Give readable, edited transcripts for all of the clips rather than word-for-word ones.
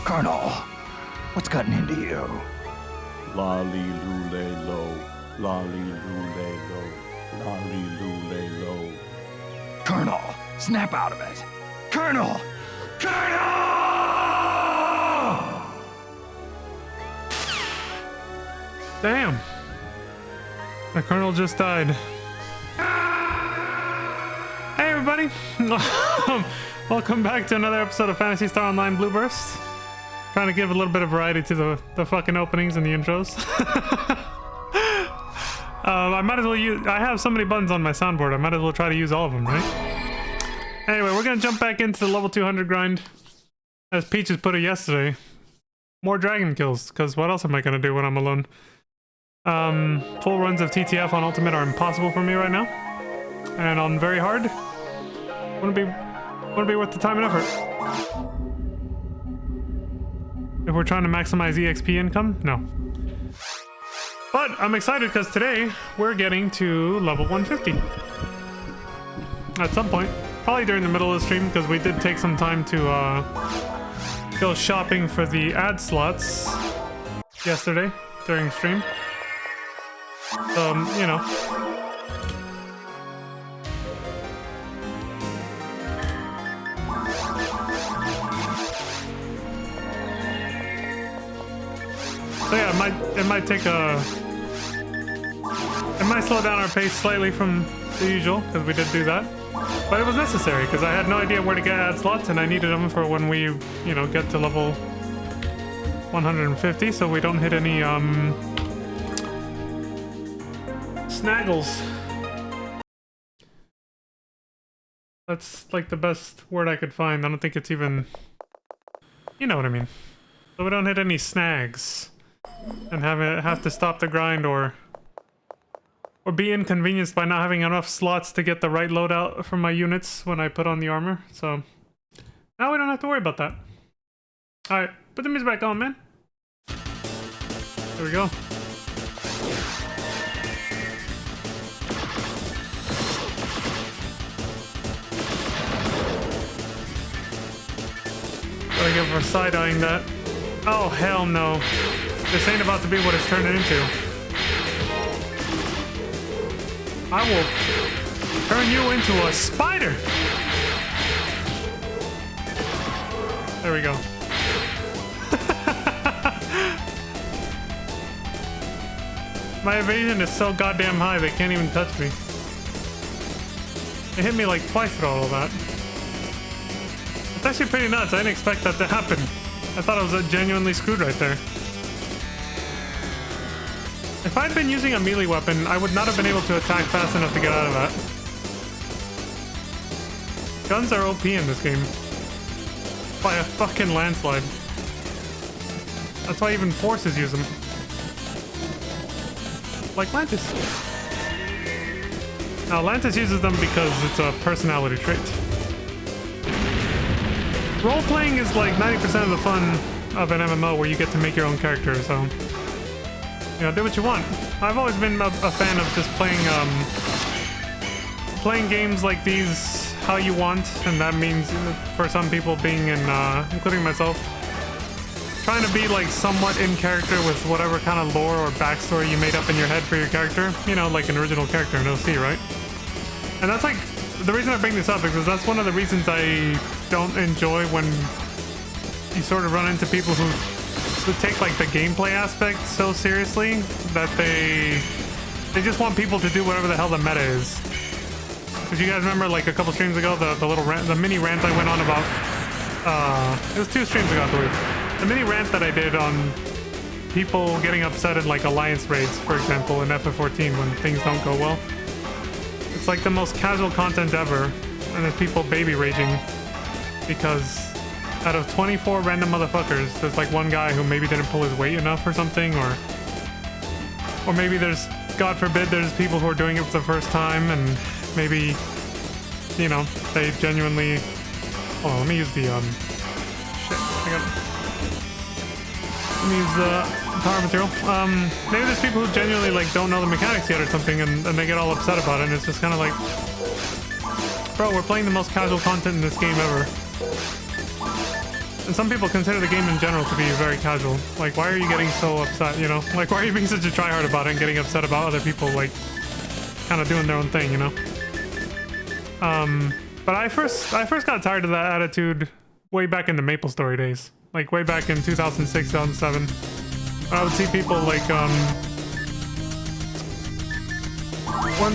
Colonel, what's gotten into you? Lolly lule low, lolly lule low, lolly lule low. Colonel, snap out of it. Colonel! Colonel! Damn. The Colonel just died. Hey everybody! Welcome back to another episode of Phantasy Star Online Blue Burst. Trying to give a little bit of variety to the fucking openings and the intros. I might as well use... I have so many buttons on my soundboard, I might as well try to use all of them, right? Anyway, we're gonna jump back into the level 200 grind. As Peaches put it yesterday. More dragon kills, because what else am I gonna do when I'm alone? Full runs of TTF on Ultimate are impossible for me right now. And on very hard, wouldn't be worth the time and effort. If we're trying to maximize EXP income, no. But I'm excited because today we're getting to level 150. At some point, probably during the middle of the stream, because we did take some time to go shopping for the ad slots yesterday during stream. You know. So yeah, it might take it might slow down our pace slightly from the usual, because we did do that. But it was necessary, because I had no idea where to get ad slots, and I needed them for when we, you know, get to level 150, so we don't hit any, snaggles. That's like the best word I could find. I don't think it's even... You know what I mean. So we don't hit any snags. And have to stop the grind or be inconvenienced by not having enough slots to get the right loadout for my units when I put on the armor. So now we don't have to worry about that. Alright, put the music back on, man. There we go. Gotta give her side-eyeing that. Oh, hell no. This ain't about to be what it's turning into. I will turn you into a spider! There we go. My evasion is so goddamn high they can't even touch me. It hit me like twice for all of that. It's actually pretty nuts. I didn't expect that to happen. I thought I was genuinely screwed right there. If I'd been using a melee weapon, I would not have been able to attack fast enough to get out of that. Guns are OP in this game. By a fucking landslide. That's why even forces use them. Like Lantis. Now, Lantis uses them because it's a personality trait. Role-playing is like 90% of the fun of an MMO where you get to make your own character, so... You know, do what you want. I've always been a fan of just playing games like these how you want, and that means for some people being in, including myself, trying to be like somewhat in character with whatever kind of lore or backstory you made up in your head for your character. You know, like an original character in OC, right? And that's like, the reason I bring this up is because that's one of the reasons I don't enjoy when you sort of run into people who take like the gameplay aspect so seriously that they just want people to do whatever the hell the meta is. Because you guys remember like a couple streams ago the mini rant I went on about it was 2 streams ago I believe. The mini rant that I did on people getting upset in like alliance raids, for example, in FF14 when things don't go well. It's like the most casual content ever, and there's people baby raging because out of 24 random motherfuckers, there's like one guy who maybe didn't pull his weight enough or something, or maybe there's, God forbid, there's people who are doing it for the first time, and maybe, you know, they genuinely... Hold on, let me use the, shit, let me use the power material. Maybe there's people who genuinely, like, don't know the mechanics yet or something, and they get all upset about it, and it's just kind of like... Bro, we're playing the most casual content in this game ever. And some people consider the game in general to be very casual. Like, why are you getting so upset, you know? Like, why are you being such a tryhard about it and getting upset about other people, like, kind of doing their own thing, you know? But I first got tired of that attitude way back in the MapleStory days. Like, way back in 2006, 2007. I would see people, like,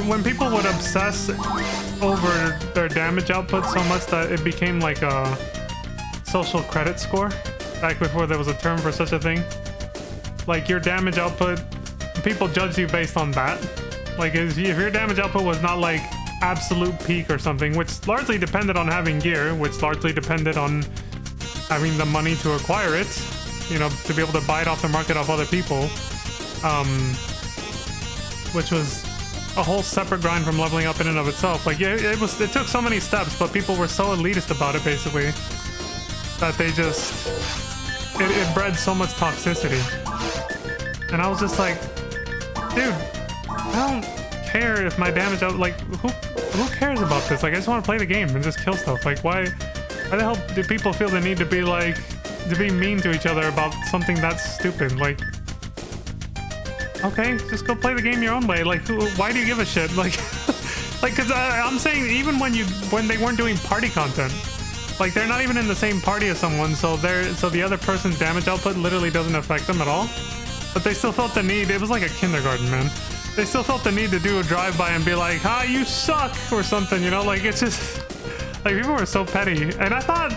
when people would obsess over their damage output so much that it became like a social credit score, back before there was a term for such a thing. Like, your damage output, people judge you based on that. Like, if your damage output was not like absolute peak or something, which largely depended on having gear, which largely depended on having the money to acquire it, you know, to be able to buy it off the market off other people, which was a whole separate grind from leveling up in and of itself. Like, yeah, it took so many steps, but people were so elitist about it, basically, that they just, it bred so much toxicity. And I was just like, dude, I don't care if my damage out, like, who cares about this? Like, I just want to play the game and just kill stuff. Like, why the hell do people feel the need to be like, to be mean to each other about something that's stupid? Like, okay, just go play the game your own way. Like, why do you give a shit? Like, like, cause I'm saying, even when they weren't doing party content, like, they're not even in the same party as someone, so the other person's damage output literally doesn't affect them at all. But they still felt the need. It was like a kindergarten, man. They still felt the need to do a drive-by and be like, "Ah, you suck," or something, you know? Like, it's just, like, people were so petty. And I thought,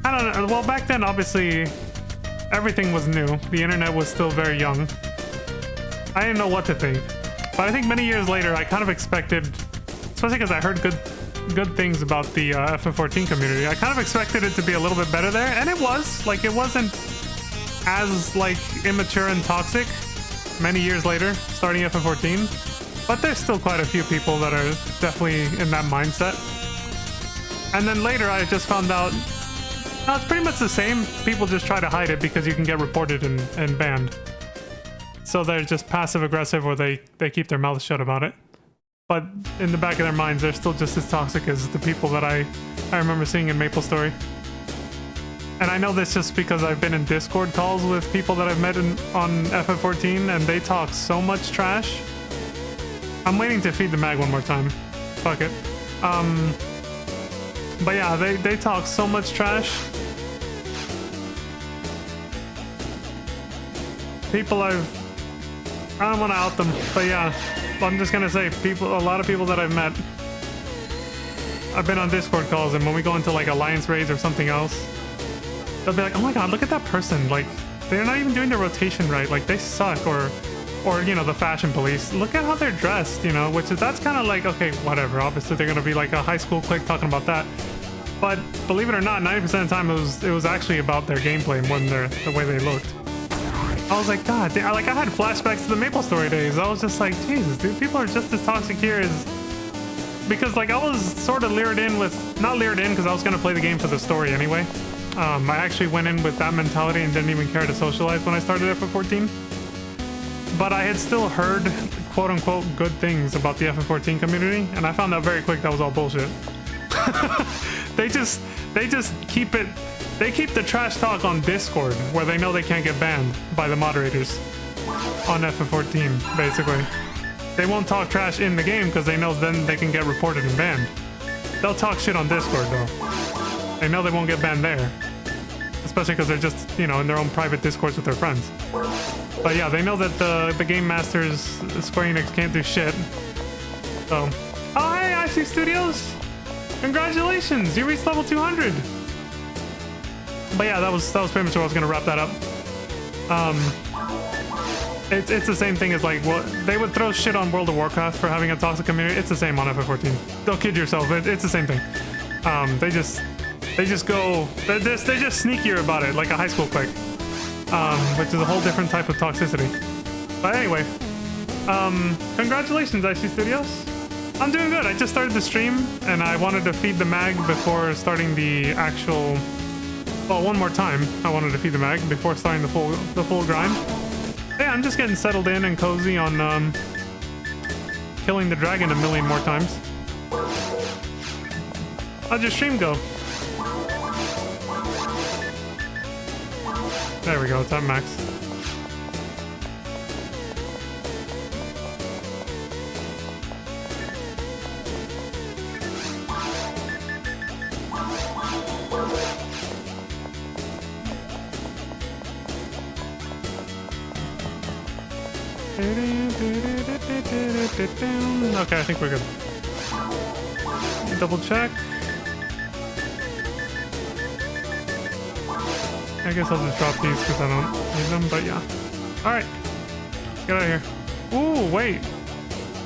I don't know. Well, back then, obviously, everything was new. The internet was still very young. I didn't know what to think. But I think many years later, I kind of expected, especially because I heard good things about the FF14 community, I kind of expected it to be a little bit better there. And it was. Like, it wasn't as, like, immature and toxic many years later, starting FF14. But there's still quite a few people that are definitely in that mindset. And then later, I just found out, no, it's pretty much the same. People just try to hide it because you can get reported and banned. So they're just passive-aggressive, or they keep their mouths shut about it. But in the back of their minds, they're still just as toxic as the people that I remember seeing in MapleStory. And I know this just because I've been in Discord calls with people that I've met on FF14, and they talk so much trash. I'm waiting to feed the mag one more time. Fuck it. But yeah, they talk so much trash. People I don't want to out them, but yeah, I'm just gonna say, a lot of people that I've met, I've been on Discord calls, and when we go into like alliance raids or something else, they'll be like, "Oh my god, look at that person! Like, they're not even doing their rotation right. Like, they suck." Or you know, the fashion police. Look at how they're dressed. You know, that's kind of like, okay, whatever. Obviously, they're gonna be like a high school clique talking about that. But believe it or not, 90% of the time it was actually about their gameplay more than the way they looked. I was like, God, I had flashbacks to the MapleStory days. I was just like, Jesus, dude, people are just as toxic here as... Because, like, I was sort of lured in with... Not lured in, because I was going to play the game for the story anyway. I actually went in with that mentality and didn't even care to socialize when I started FF14. But I had still heard, quote-unquote, good things about the FF14 community, and I found out very quick that was all bullshit. They just keep it... They keep the trash talk on Discord, where they know they can't get banned by the moderators on FF14, basically. They won't talk trash in the game because they know then they can get reported and banned. They'll talk shit on Discord, though. They know they won't get banned there. Especially because they're just, you know, in their own private Discords with their friends. But yeah, they know that the Game Masters, Square Enix, can't do shit. So... Oh, hey, IC Studios! Congratulations! You reached level 200! But yeah, that was pretty much where I was gonna wrap that up. It's the same thing as like what they would throw shit on World of Warcraft for having a toxic community. It's the same on FF14. Don't kid yourself. It's the same thing. They just sneakier about it, like a high school clique, which is a whole different type of toxicity. But anyway, congratulations, IC Studios. I'm doing good. I just started the stream, and I wanted to feed the mag before starting the actual. Well, one more time, I wanted to feed the mag before starting the full grind. Yeah, I'm just getting settled in and cozy on killing the dragon a million more times. How'd your stream go? There we go, it's at max. Okay, I think we're good. Double check. I guess I'll just drop these because I don't need them, but yeah. Alright. Get out of here. Ooh, wait.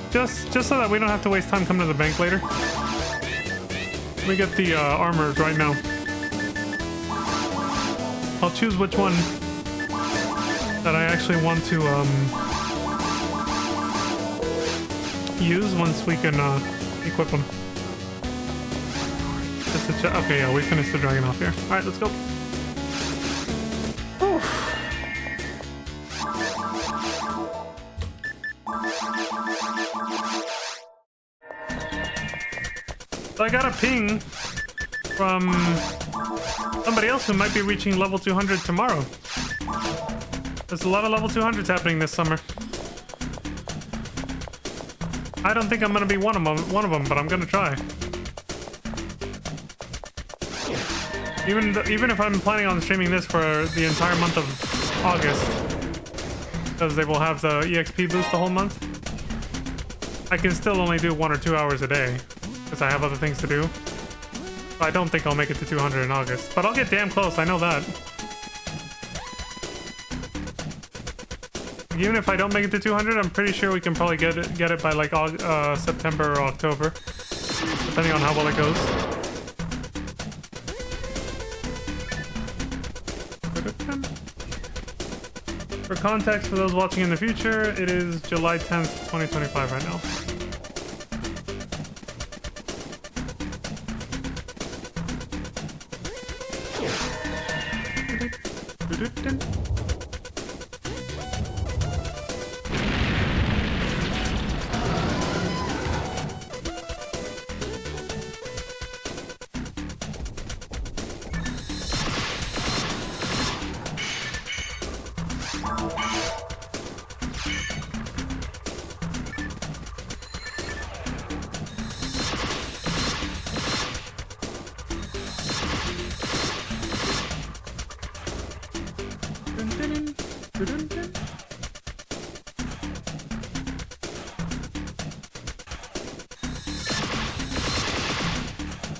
Just so that we don't have to waste time coming to the bank later. Let me get the armors right now. I'll choose which one that I actually want to use once we can equip them. Just to check. Okay, yeah, we finished the dragon off here. Alright, let's go. So I got a ping from somebody else who might be reaching level 200 tomorrow. There's a lot of level 200s happening this summer. I don't think I'm gonna be one of them, but I'm gonna try. Even if I'm planning on streaming this for the entire month of August, because they will have the EXP boost the whole month, I can still only do 1 or 2 hours a day, because I have other things to do. I don't think I'll make it to 200 in August, but I'll get damn close, I know that. Even if I don't make it to 200, I'm pretty sure we can probably get it by like September or October, depending on how well it goes. For context, for those watching in the future, it is July 10th, 2025 right now.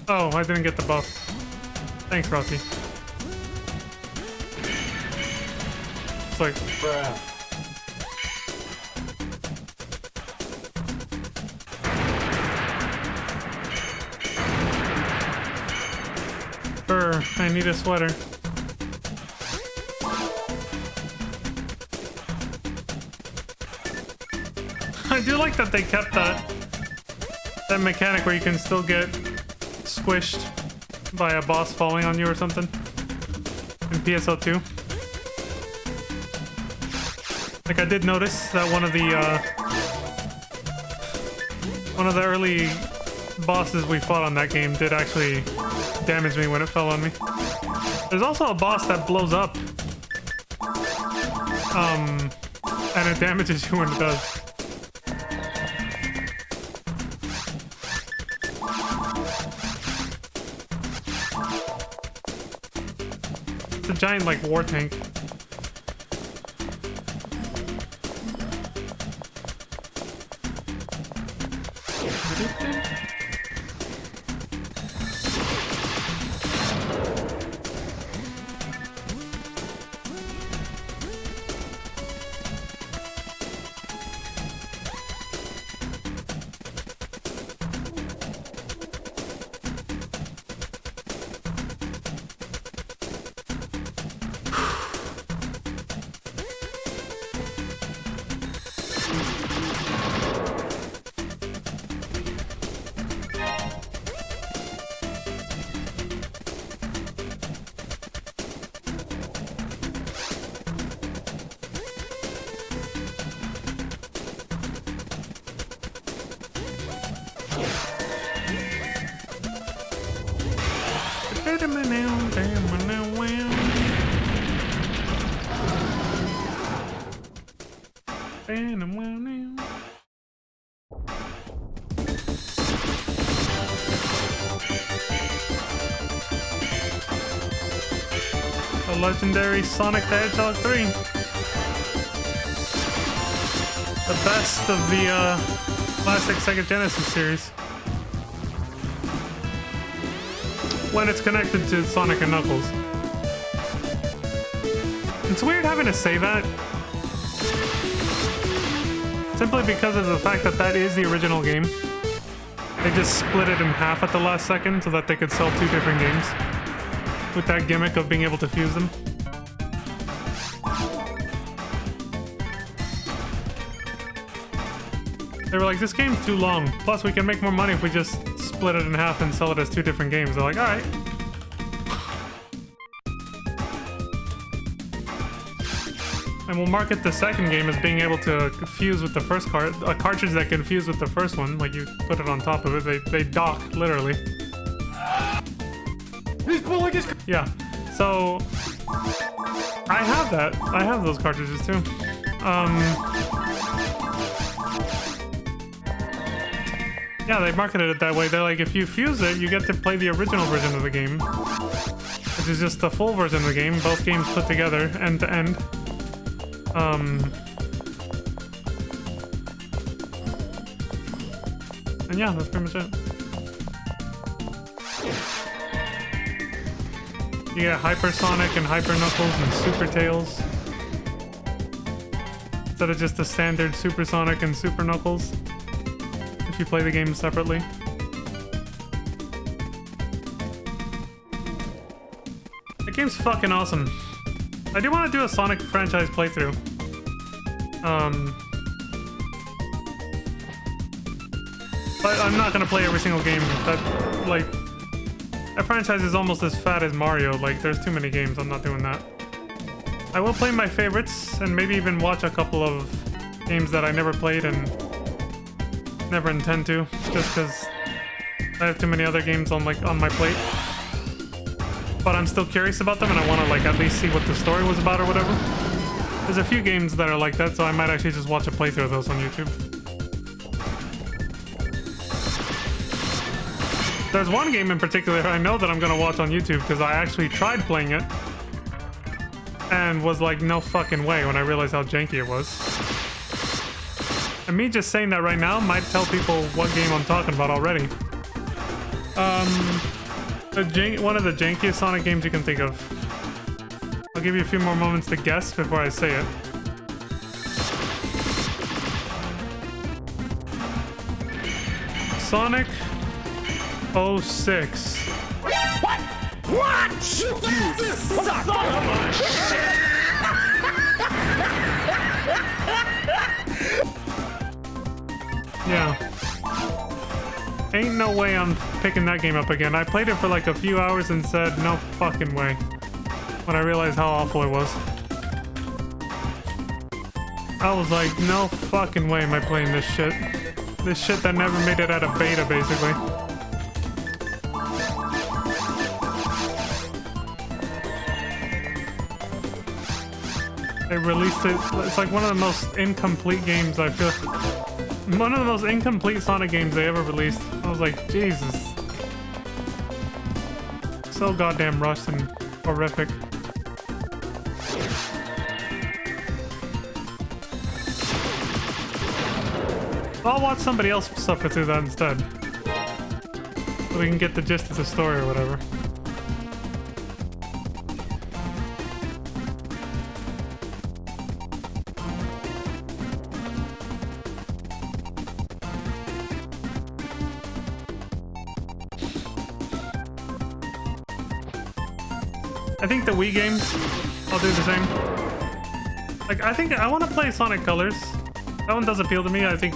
Oh, I didn't get the buff. Thanks, Rocky. It's like... Bruh. I need a sweater. I do like that they kept that mechanic where you can still get squished by a boss falling on you or something in PSO2. Like I did notice that one of the early bosses we fought on that game did actually damage me when it fell on me. There's also a boss that blows up. And it damages you when it does. It's a giant, like, war tank. The legendary Sonic the Hedgehog 3. The best of the classic Sega Genesis series. When it's connected to Sonic and Knuckles. It's weird having to say that. Simply because of the fact that that is the original game. They just split it in half at the last second so that they could sell 2 different games. With that gimmick of being able to fuse them. They were like, this game's too long. Plus, we can make more money if we just split it in half and sell it as 2 different games. They're like, alright. And we'll market the second game as being able to fuse with the first card. A cartridge that can fuse with the first one. Like, you put it on top of it. They dock, literally. He's pulling his... Yeah. So... I have that. I have those cartridges, too. Yeah, they marketed it that way. They're like, if you fuse it, you get to play the original version of the game. Which is just the full version of the game. Both games put together, end to end. And yeah, that's pretty much it. You get Hyper Sonic and Hyper Knuckles and Super Tails. Instead of just the standard Super Sonic and Super Knuckles. If you play the game separately. The game's fucking awesome. I do want to do a Sonic franchise playthrough. But I'm not gonna play every single game. That franchise is almost as fat as Mario. Like, there's too many games. I'm not doing that. I will play my favorites and maybe even watch a couple of games that I never played and never intend to, just because I have too many other games on my plate. But I'm still curious about them and I want to at least see what the story was about or whatever. There's a few games that are like that, so I might actually just watch a playthrough of those on YouTube. There's one game in particular I know that I'm gonna watch on YouTube because I actually tried playing it and was like, no fucking way when I realized how janky it was. And me just saying that right now might tell people what game I'm talking about already. One of the jankiest Sonic games you can think of. I'll give you a few more moments to guess before I say it. Sonic 06. What? What? You suck! Yeah. Ain't no way I'm picking that game up again. I played it for like a few hours and said, no fucking way. When I realized how awful it was. I was like, no fucking way am I playing this shit. This shit that never made it out of beta, basically. They released it. It's like one of the most incomplete games I feel. One of the most incomplete Sonic games they ever released. I was like, Jesus. So goddamn rushed and horrific. I'll watch somebody else suffer through that instead. So we can get the gist of the story or whatever. I think the Wii games, I'll do the same. Like, I think I want to play Sonic Colors. That one does appeal to me, I think,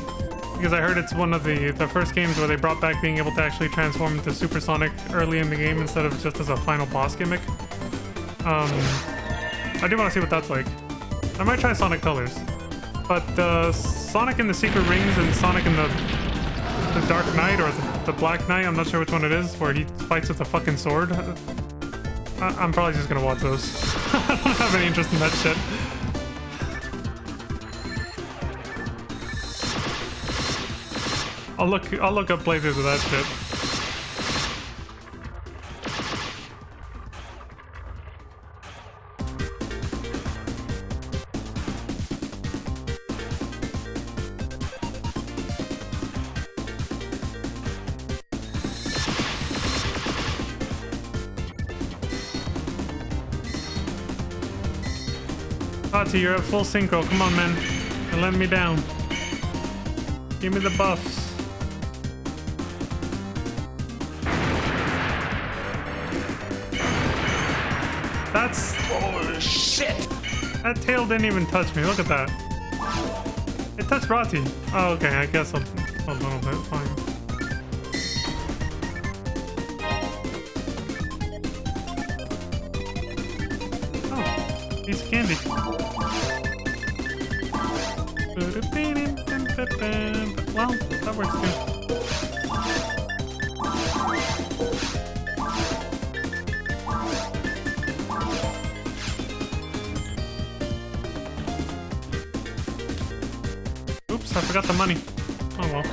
because I heard it's one of the first games where they brought back being able to actually transform into Super Sonic early in the game instead of just as a final boss gimmick. I do want to see what that's like. I might try Sonic Colors. But Sonic in the Secret Rings and Sonic in the Dark Knight or the Black Knight, I'm not sure which one it is, where he fights with a fucking sword. I'm probably just gonna watch those. I don't have any interest in that shit. I'll look up playthroughs of that shit. Tati, you're at full synchro. Come on, man. You're letting me down. Give me the buffs. That's... Oh, shit! That tail didn't even touch me. Look at that. It touched Rati. Oh, okay. I guess a little bit. Fine. Oh, piece of candy. Well, that works too. Oops, I forgot the money. Oh well.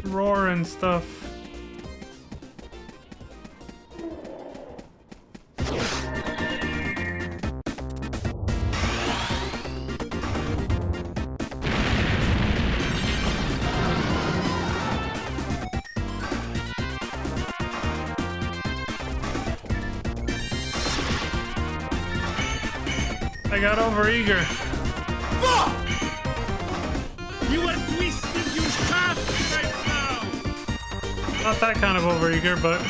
Roar and stuff. I got overeager. Fuck! You are twisted, you shaft right now! Not that kind of overeager, but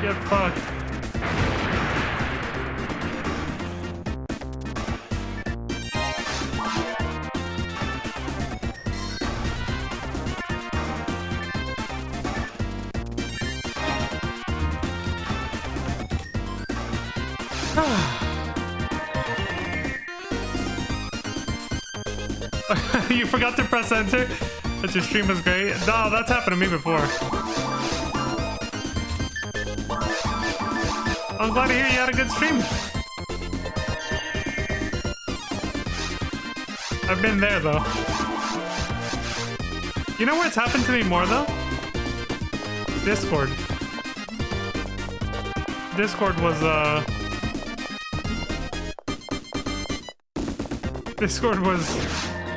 get fucked. You forgot to press enter? That your stream was great? No, that's happened to me before. I'm glad to hear you had a good stream. I've been there though. You know where it's happened to me more though? Discord. Discord was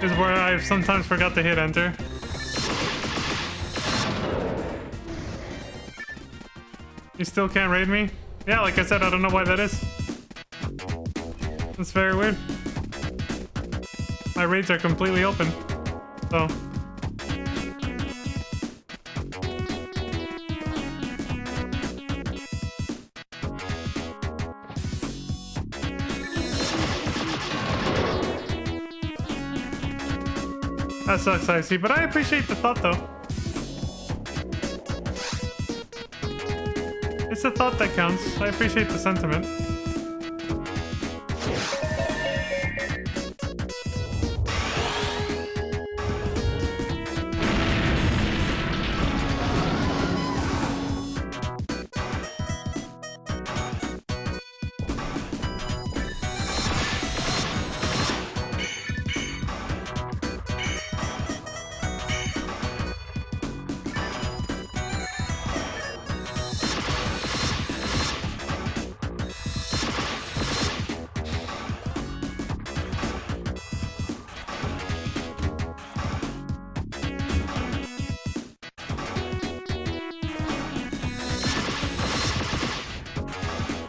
is where I sometimes forgot to hit enter. You still can't raid me? Yeah, like I said, I don't know why that is. That's very weird. My raids are completely open, so. That sucks, I see, but I appreciate the thought though. It's a thought that counts. I appreciate the sentiment.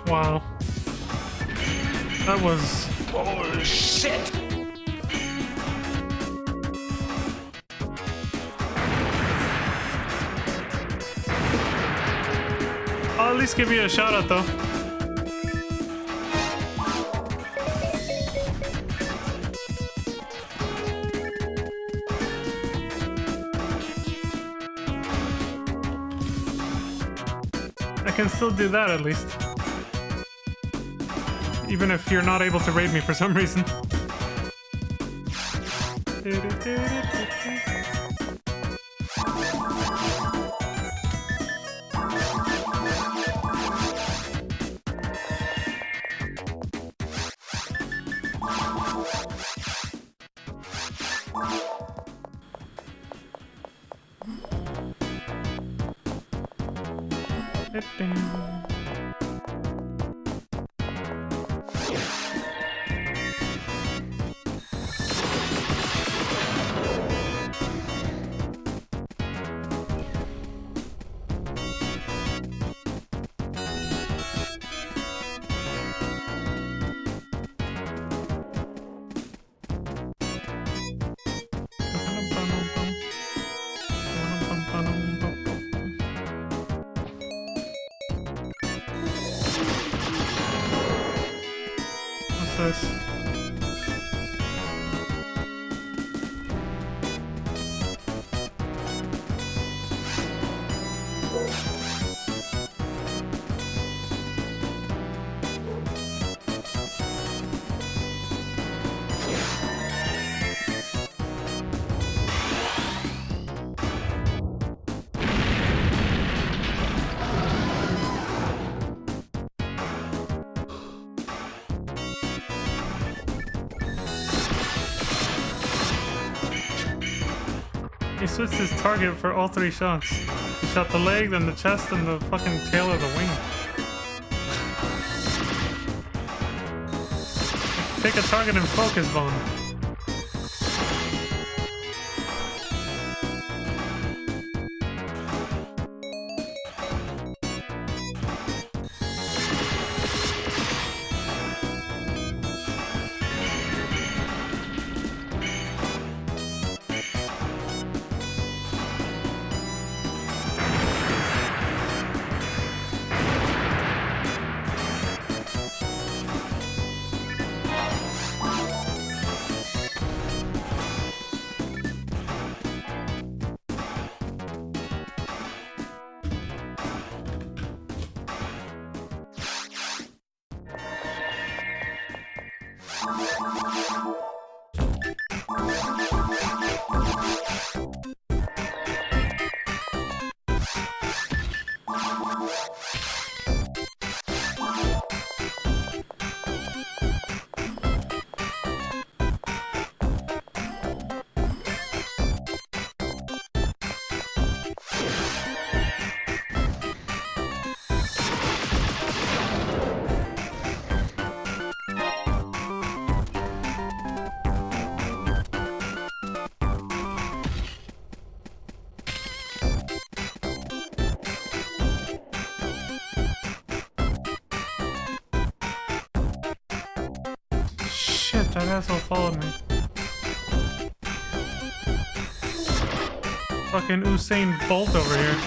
Wow. That was... Oh, shit! I'll at least give you a shout out though. I can still do that at least. Even if you're not able to raid me for some reason. What's this? He switched his target for all 3 shots. He shot the leg, then the chest, and the fucking tail of the wing. Take a target and focus bone. Shit, that asshole followed me. Fucking Usain Bolt over here.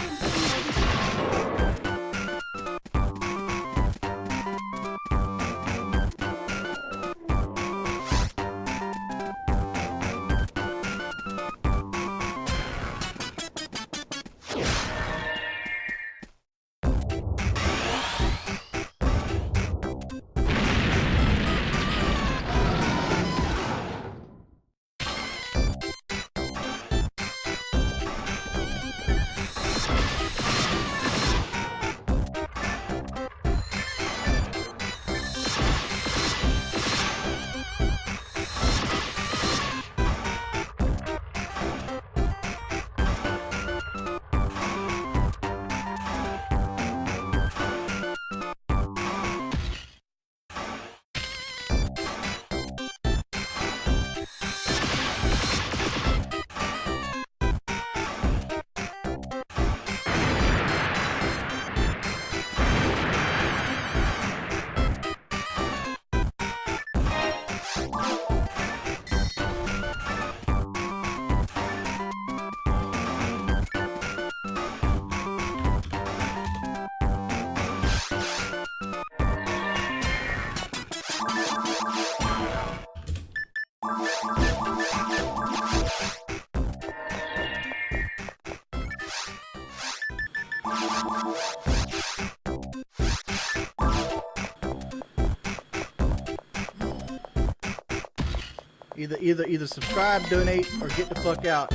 Either subscribe, donate, or get the fuck out.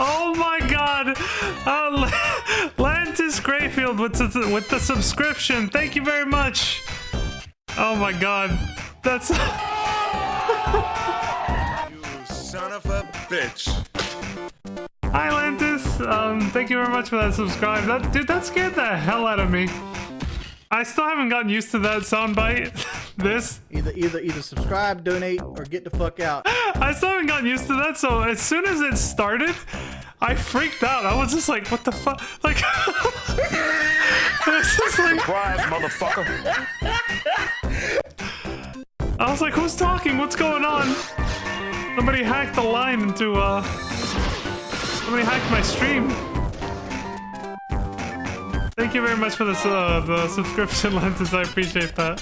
Oh my god! Lantis Grayfield with the subscription. Thank you very much. Oh my god. That's... You son of a bitch. Hi Lantis. Thank you very much for that subscribe. Dude, that scared the hell out of me. I still haven't gotten used to that soundbite. This. Either subscribe, donate, or get the fuck out. I still haven't gotten used to that, so as soon as it started, I freaked out. I was just like, what the fuck? Like, it's just like, Surprise, motherfucker. I was like, who's talking? What's going on? Somebody hacked the line into, somebody hacked my stream. Thank you very much for this, the subscription, Lentis. I appreciate that.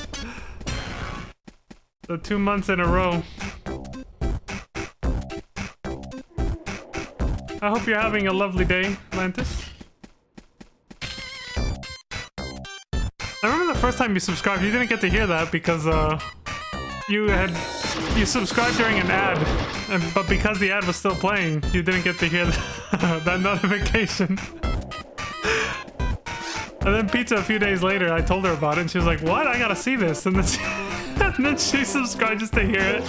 So 2 months in a row. I hope you're having a lovely day, Lantis. I remember the first time you subscribed, you didn't get to hear that because you subscribed during an ad, but because the ad was still playing, you didn't get to hear that notification. And then Pizza a few days later, I told her about it, and she was like, "What? I gotta see this." And then she subscribed just to hear it.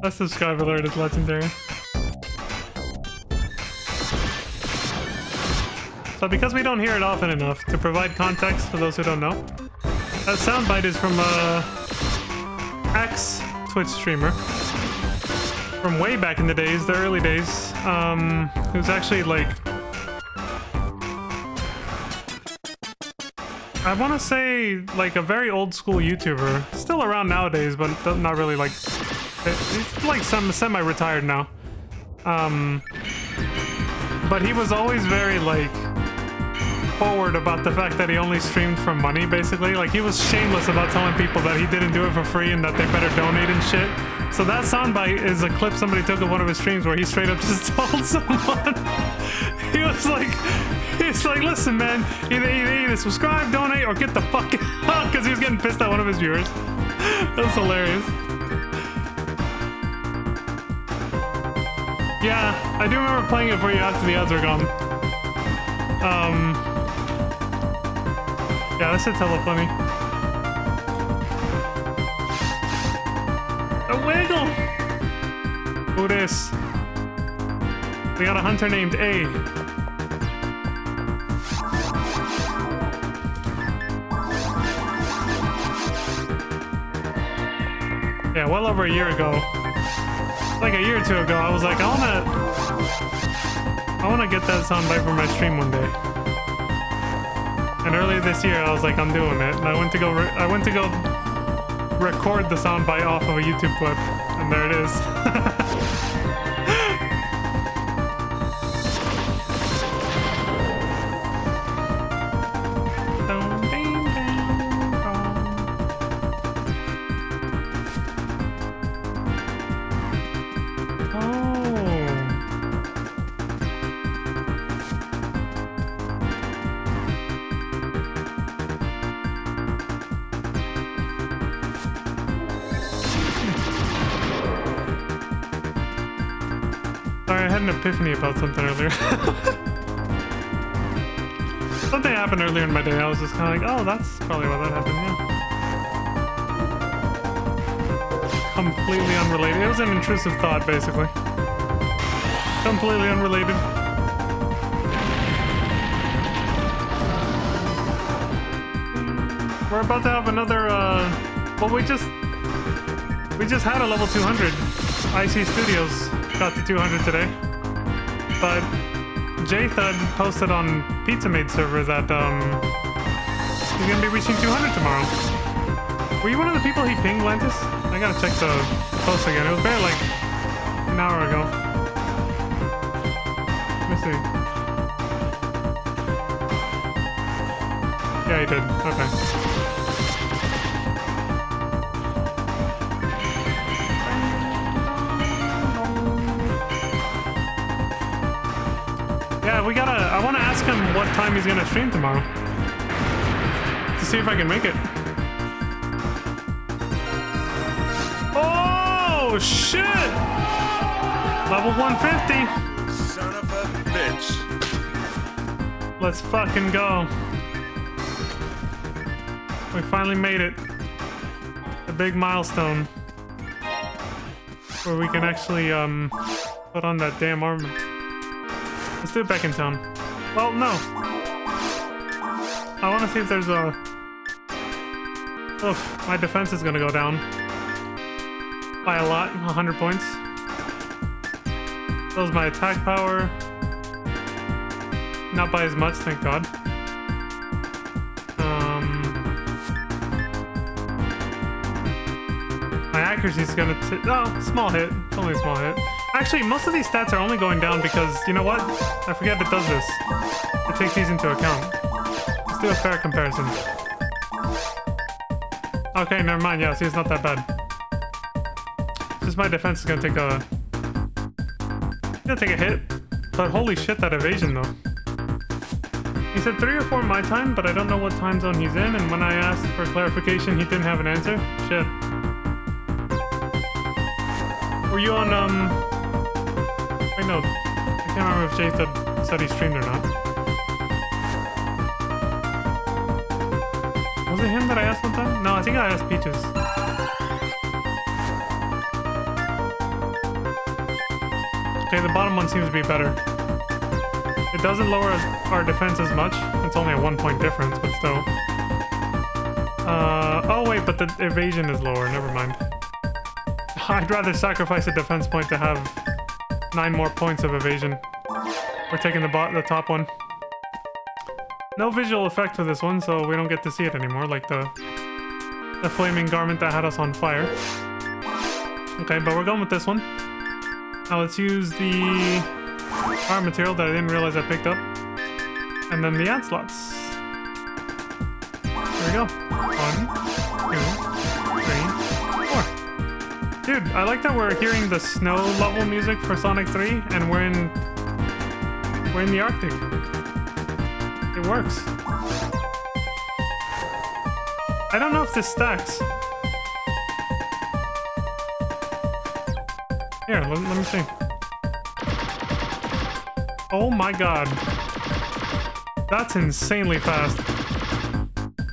That subscribe alert is legendary. So because we don't hear it often enough, to provide context for those who don't know, that soundbite is from ex Twitch streamer from way back in the days, the early days. It was actually like, I want to say like a very old school YouTuber, still around nowadays, but not really like, he's like semi-retired now. But he was always very like forward about the fact that he only streamed for money, basically. Like he was shameless about telling people that he didn't do it for free and that they better donate and shit. So that soundbite is a clip somebody took of one of his streams where he straight up just told someone, he's like, listen man, either subscribe, donate, or get the fuck out, because he was getting pissed at one of his viewers. That was hilarious. Yeah, I do remember playing it for you after the ads were gone. Yeah, this shit's hella funny. A wiggle! Who this? We got a hunter named A. Yeah, well over a year ago. Like a year or two ago, I was like, I wanna get that soundbite for my stream one day. And earlier this year, I was like, I'm doing it. And I went to go record the soundbite off of a YouTube clip, and there it is. Epiphany about something earlier. Something happened earlier in my day. I was just kind of like, oh, that's probably why that happened, yeah. Completely unrelated. It was an intrusive thought, basically. Completely unrelated. We're about to have another, well, we just had a level 200. IC Studios got to 200 today. But J-Thud posted on Pizza Made server that he's gonna be reaching 200 tomorrow. Were you one of the people he pinged, Lantis? I gotta check the post again. It was barely like an hour ago. Let me see. Yeah, he did. Okay. I want to ask him what time he's gonna stream tomorrow to see if I can make it. Oh shit! Level 150. Son of a bitch. Let's fucking go. We finally made it. A big milestone where we can actually put on that damn armor. Let's do it back in town. Well, no. I want to see if there's a... Oof, my defense is gonna go down. By a lot, 100 points. So is my attack power. Not by as much, thank God. My accuracy is gonna... Oh, small hit. It's only a small hit. Actually, most of these stats are only going down because, you know what? I forget it does this. It takes these into account. Let's do a fair comparison. Okay, never mind. Yeah, see, it's not that bad. Just my defense is gonna take a... hit. But holy shit, that evasion, though. He said 3 or 4 my time, but I don't know what time zone he's in, and when I asked for clarification, he didn't have an answer. Shit. Were you on, Wait, no. I can't remember if J-Thud said he streamed or not. Was it him that I asked one time? No, I think I asked Peaches. Okay, the bottom one seems to be better. It doesn't lower our defense as much. It's only a 1-point difference, but still. Oh wait, but the evasion is lower. Never mind. I'd rather sacrifice a defense point to have 9 more points of evasion. We're taking the top one. No visual effect for this one, so we don't get to see it anymore, like the flaming garment that had us on fire. Okay, but we're going with this one. Now let's use the arm material that I didn't realize I picked up. And then the ad slots. There we go. 1, 2, 3, 4. Dude, I like that we're hearing the snow level music for Sonic 3, and we're in the Arctic. It works. I don't know if this stacks. Here, let me see. Oh my god. That's insanely fast.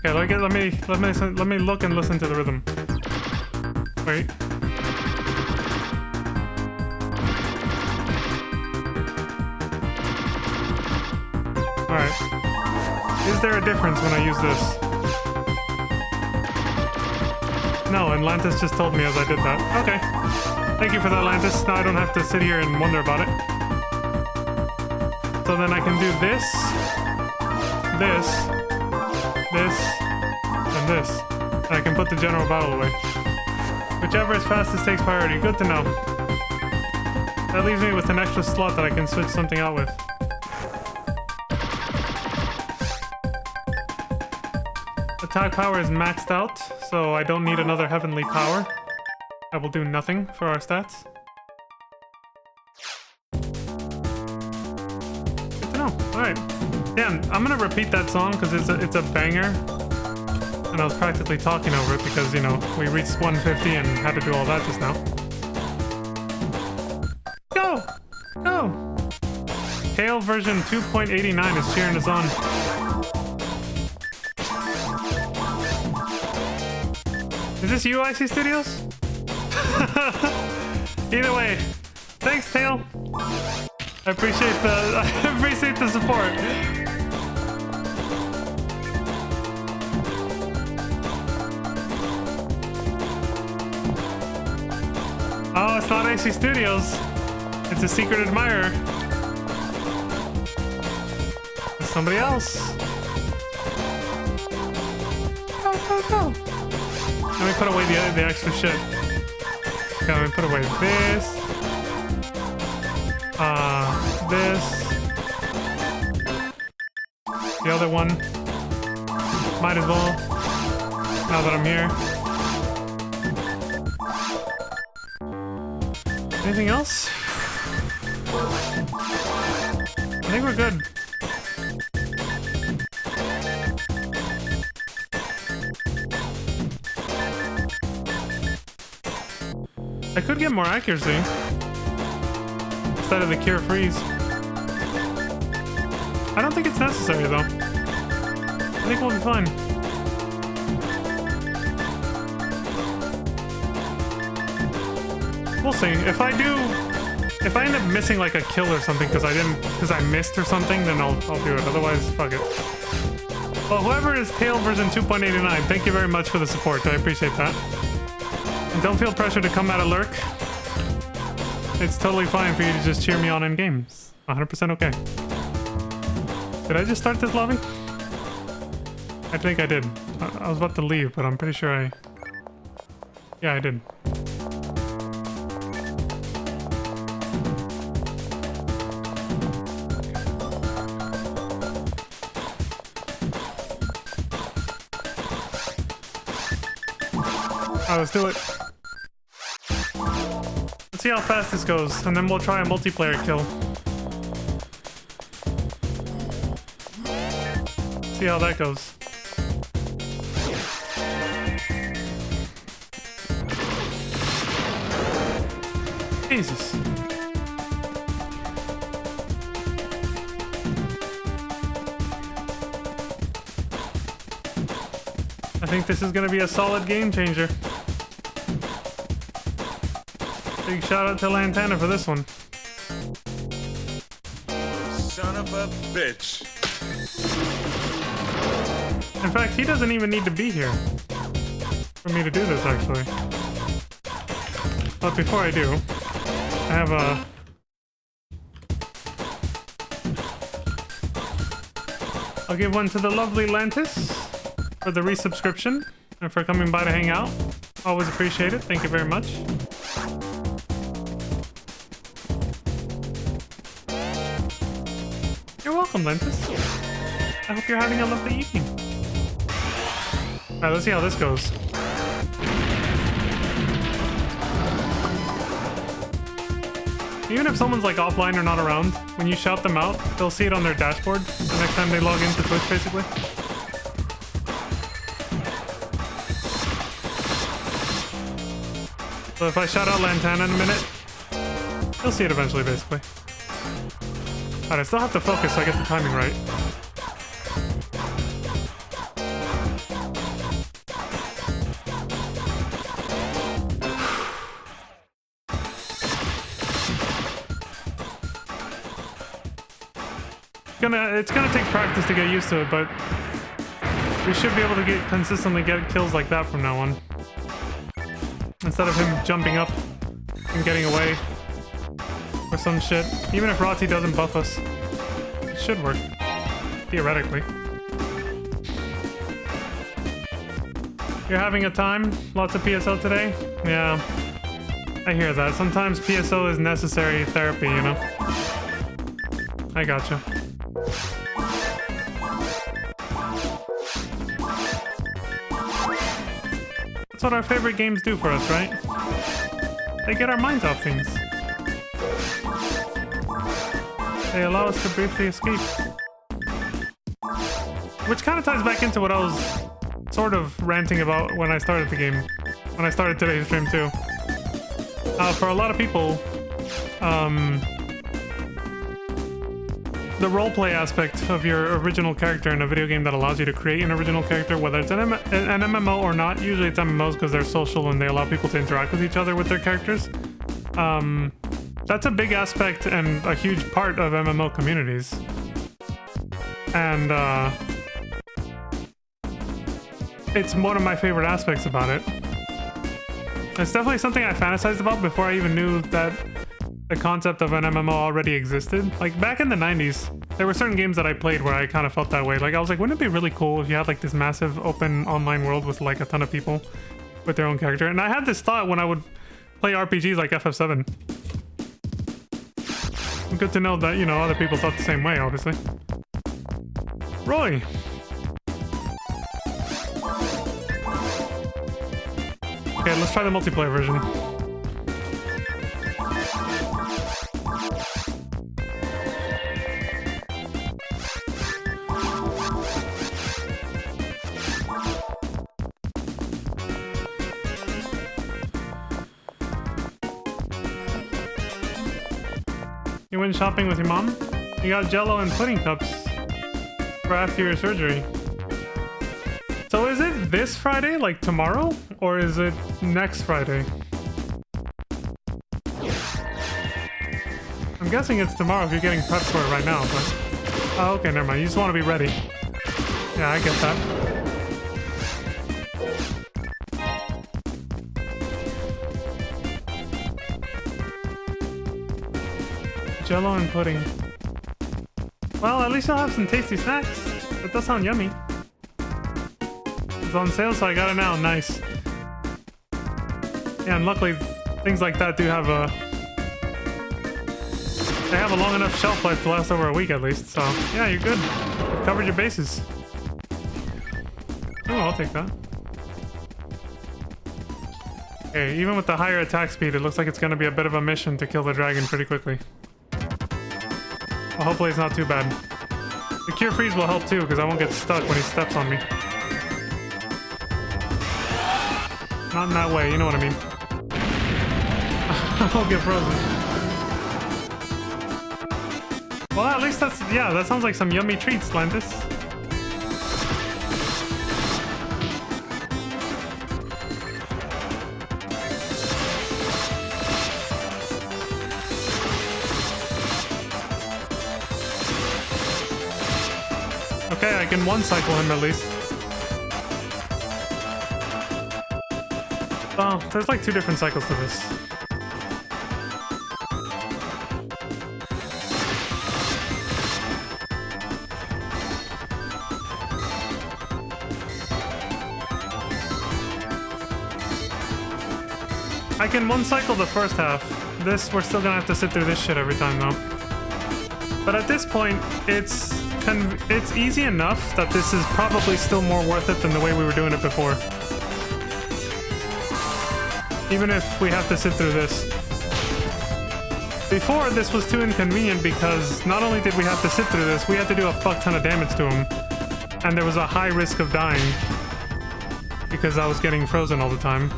Okay, let me look and listen to the rhythm. Wait. Alright. Is there a difference when I use this? No, and Lantis just told me as I did that. Okay. Thank you for that, Lantis. Now I don't have to sit here and wonder about it. So then I can do this, and this. And I can put the general battle away. Whichever is fastest takes priority. Good to know. That leaves me with an extra slot that I can switch something out with. Attack power is maxed out, so I don't need another heavenly power. That will do nothing for our stats. Good to know. Alright. Damn, I'm gonna repeat that song because it's a banger. And I was practically talking over it because, you know, we reached 150 and had to do all that just now. Go! Go! Tail version 2.89 is cheering us on. Is this you, IC Studios? Either way, thanks, Tail. I appreciate the support. Oh, it's not IC Studios. It's a secret admirer. It's somebody else. Go, go, go. Let me put away the extra shit. Okay, let me put away this. This. The other one. Might as well. Now that I'm here. Anything else? I think we're good. I could get more accuracy instead of the cure freeze. I don't think it's necessary though. I think we'll be fine. We'll see. If I end up missing like a kill or something because I missed or something, then I'll do it. Otherwise, fuck it. Well, whoever is Tail version 2.89, thank you very much for the support. I appreciate that. And don't feel pressure to come out of lurk. It's totally fine for you to just cheer me on in games. 100% okay. Did I just start this lobby? I think I did. I was about to leave, but I'm pretty sure yeah, I did. Alright, let's do it. Let's see how fast this goes, and then we'll try a multiplayer kill. See how that goes. Jesus. I think this is gonna be a solid game changer. Big shout out to Lantana for this one. Son of of a bitch. In fact, he doesn't even need to be here for me to do this, actually. But before I do, I have a... I'll give one to the lovely Lantis for the resubscription and for coming by to hang out. Always appreciate it. Thank you very much. You're welcome, Lantis. I hope you're having a lovely evening. Alright, let's see how this goes. Even if someone's like offline or not around, when you shout them out, they'll see it on their dashboard the next time they log into Twitch, basically. So if I shout out Lantana in a minute, you'll see it eventually, basically. Alright, I still have to focus so I get the timing right. It's gonna take practice to get used to it, but we should be able to consistently get kills like that from now on. Instead of him jumping up and getting away or some shit. Even if Rati doesn't buff us, it should work. Theoretically. You're having a time? Lots of PSO today? Yeah. I hear that. Sometimes PSO is necessary therapy, you know? I gotcha. That's what our favorite games do for us, right? They get our minds off things. They allow us to briefly escape. Which kind of ties back into what I was sort of ranting about when I started the game. When I started today's stream too. For a lot of people, the roleplay aspect of your original character in a video game that allows you to create an original character, whether it's an MMO or not, usually it's MMOs because they're social and they allow people to interact with each other with their characters. That's a big aspect and a huge part of MMO communities. And it's one of my favorite aspects about it. It's definitely something I fantasized about before I even knew that the concept of an MMO already existed. Like back in the 90s, there were certain games that I played where I kind of felt that way. Like I was like, wouldn't it be really cool if you had like this massive open online world with like a ton of people with their own character? And I had this thought when I would play RPGs like FF7. Good to know that, you know, other people thought the same way, obviously. Roy! Okay, let's try the multiplayer version. You went shopping with your mom? You got Jello and pudding cups for after your surgery. So is it this Friday, like tomorrow? Or is it next Friday? I'm guessing it's tomorrow if you're getting prepped for it right now, but... Oh, okay, never mind. You just want to be ready. Yeah, I get that. Jello and pudding. Well, at least you'll have some tasty snacks. That does sound yummy. It's on sale, so I got it now. Nice. Yeah, and luckily, things like that do have a... They have a long enough shelf life to last over a week at least, so... Yeah, you're good. You've covered your bases. Oh, I'll take that. Okay, even with the higher attack speed, it looks like it's gonna be a bit of a mission to kill the dragon pretty quickly. Well, hopefully it's not too bad. The cure freeze will help too, because I won't get stuck when he steps on me. Not in that way, you know what I mean. I won't get frozen. Well, at least that's... Yeah, that sounds like some yummy treats, Lantis. Okay, I can one cycle him at least. Oh, there's like 2 different cycles to this. I can one cycle the first half. This, we're still gonna have to sit through this shit every time though. But at this point, it's easy enough that this is probably still more worth it than the way we were doing it before. Even if we have to sit through this. Before, this was too inconvenient because not only did we have to sit through this, we had to do a fuck ton of damage to him. And there was a high risk of dying. Because I was getting frozen all the time.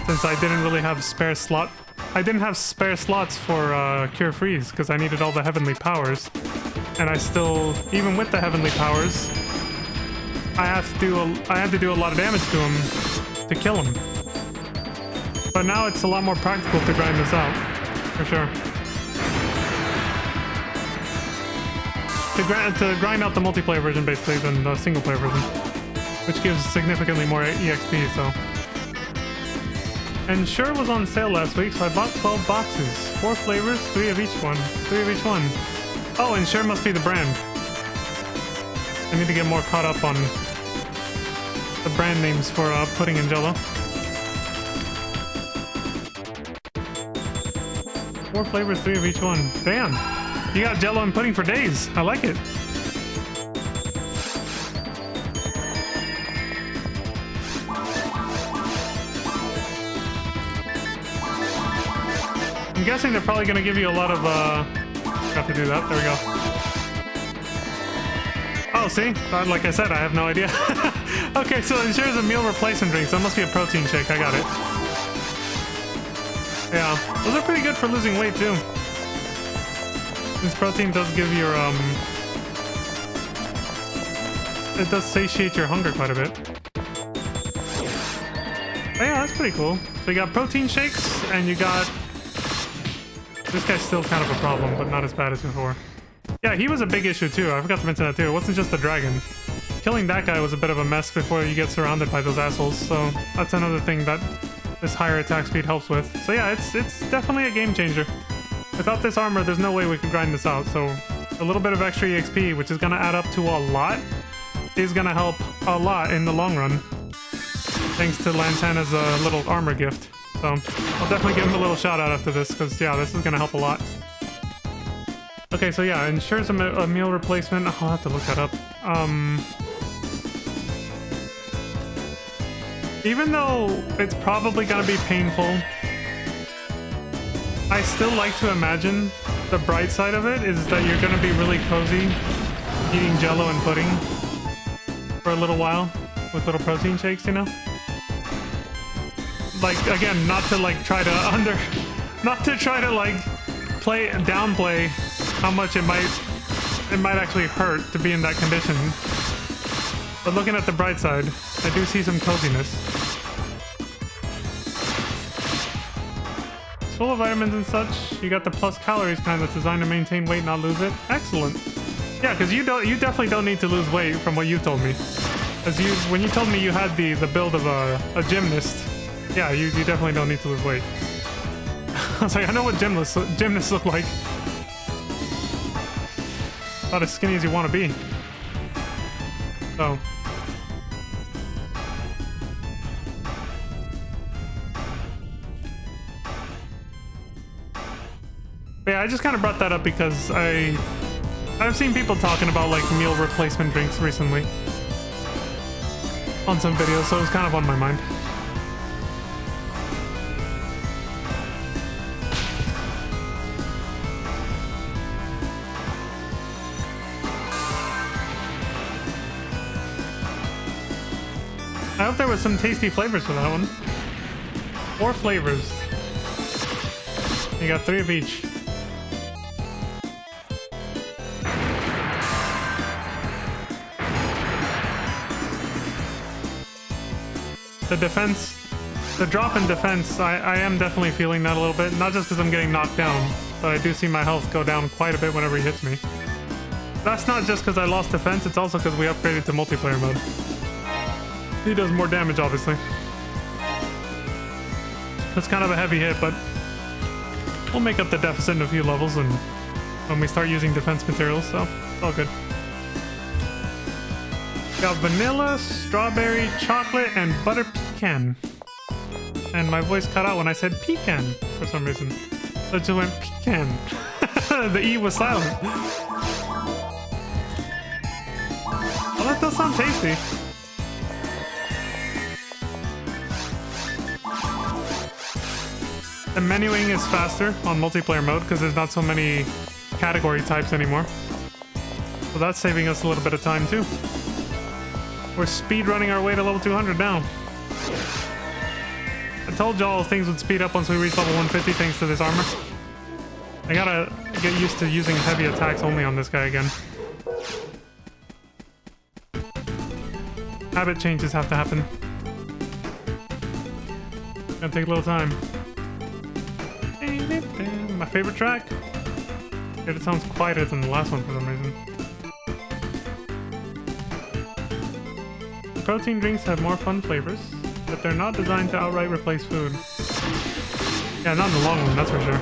Since I didn't really have spare slot. I didn't have spare slots for Cure Freeze because I needed all the heavenly powers. And I still, even with the heavenly powers, I had to do a lot of damage to him to kill him. But now it's a lot more practical to grind this out, for sure. To grind out the multiplayer version basically than the single player version, which gives significantly more EXP. So. And Sure was on sale last week, so I bought 12 boxes. 4 flavors, 3 of each one. 3 of each one. Oh, and Sure must be the brand. I need to get more caught up on the brand names for pudding and jello. 4 flavors, 3 of each one. Damn! You got jello and pudding for days. I like it. I'm guessing they're probably gonna give you a lot of, Got to do that. There we go. Oh, see? Like I said, I have no idea. Okay, so Ensure's a meal replacement drink, so it must be a protein shake. I got it. Yeah, those are pretty good for losing weight, too. This protein does give your, it does satiate your hunger quite a bit. Oh, yeah, that's pretty cool. So you got protein shakes, and you got... This guy's still kind of a problem, but not as bad as before. Yeah, he was a big issue too. I forgot to mention that too. It wasn't just the dragon. Killing that guy was a bit of a mess before you get surrounded by those assholes, so that's another thing that this higher attack speed helps with. So yeah, it's definitely a game changer. Without this armor, there's no way we could grind this out, so a little bit of extra EXP, which is going to add up to a lot, is going to help a lot in the long run. Thanks to Lantana's little armor gift. So I'll definitely give him a little shout out after this, because yeah, this is going to help a lot. Okay, so yeah, Ensure's a meal replacement. I'll have to look that up. Even though it's probably going to be painful, I still like to imagine the bright side of it is that you're going to be really cozy eating jello and pudding for a little while with little protein shakes, you know? Like, again, not to like try to like downplay how much it might actually hurt to be in that condition. But looking at the bright side, I do see some coziness. It's full of vitamins and such. You got the plus calories kind that's designed to maintain weight, not lose it. Excellent. Yeah, because you definitely don't need to lose weight from what you told me. When you told me you had the build of a gymnast. Yeah, you definitely don't need to lose weight. I was like, I know what gymnasts look like. Not as skinny as you want to be. So. But yeah, I just kind of brought that up because I've seen people talking about like meal replacement drinks recently. On some videos, so it was kind of on my mind. I hope there was some tasty flavors for that one. 4 flavors. You got 3 of each. The defense, the drop in defense, I am definitely feeling that a little bit. Not just because I'm getting knocked down, but I do see my health go down quite a bit whenever he hits me. That's not just because I lost defense, it's also because we upgraded to multiplayer mode. He does more damage, obviously. It's kind of a heavy hit, but we'll make up the deficit in a few levels and when we start using defense materials, so it's all good. Got vanilla, strawberry, chocolate, and butter pecan. And my voice cut out when I said pecan for some reason. So it just went pecan. The E was silent. Well, that does sound tasty. The menuing is faster on multiplayer mode because there's not so many category types anymore. So that's saving us a little bit of time too. We're speed running our way to level 200 now. I told y'all things would speed up once we reach level 150 thanks to this armor. I gotta get used to using heavy attacks only on this guy again. Habit changes have to happen. Gonna take a little time. My favorite track. It sounds quieter than the last one for some reason. Protein drinks have more fun flavors, but they're not designed to outright replace food. Yeah, not in the long run, that's for sure.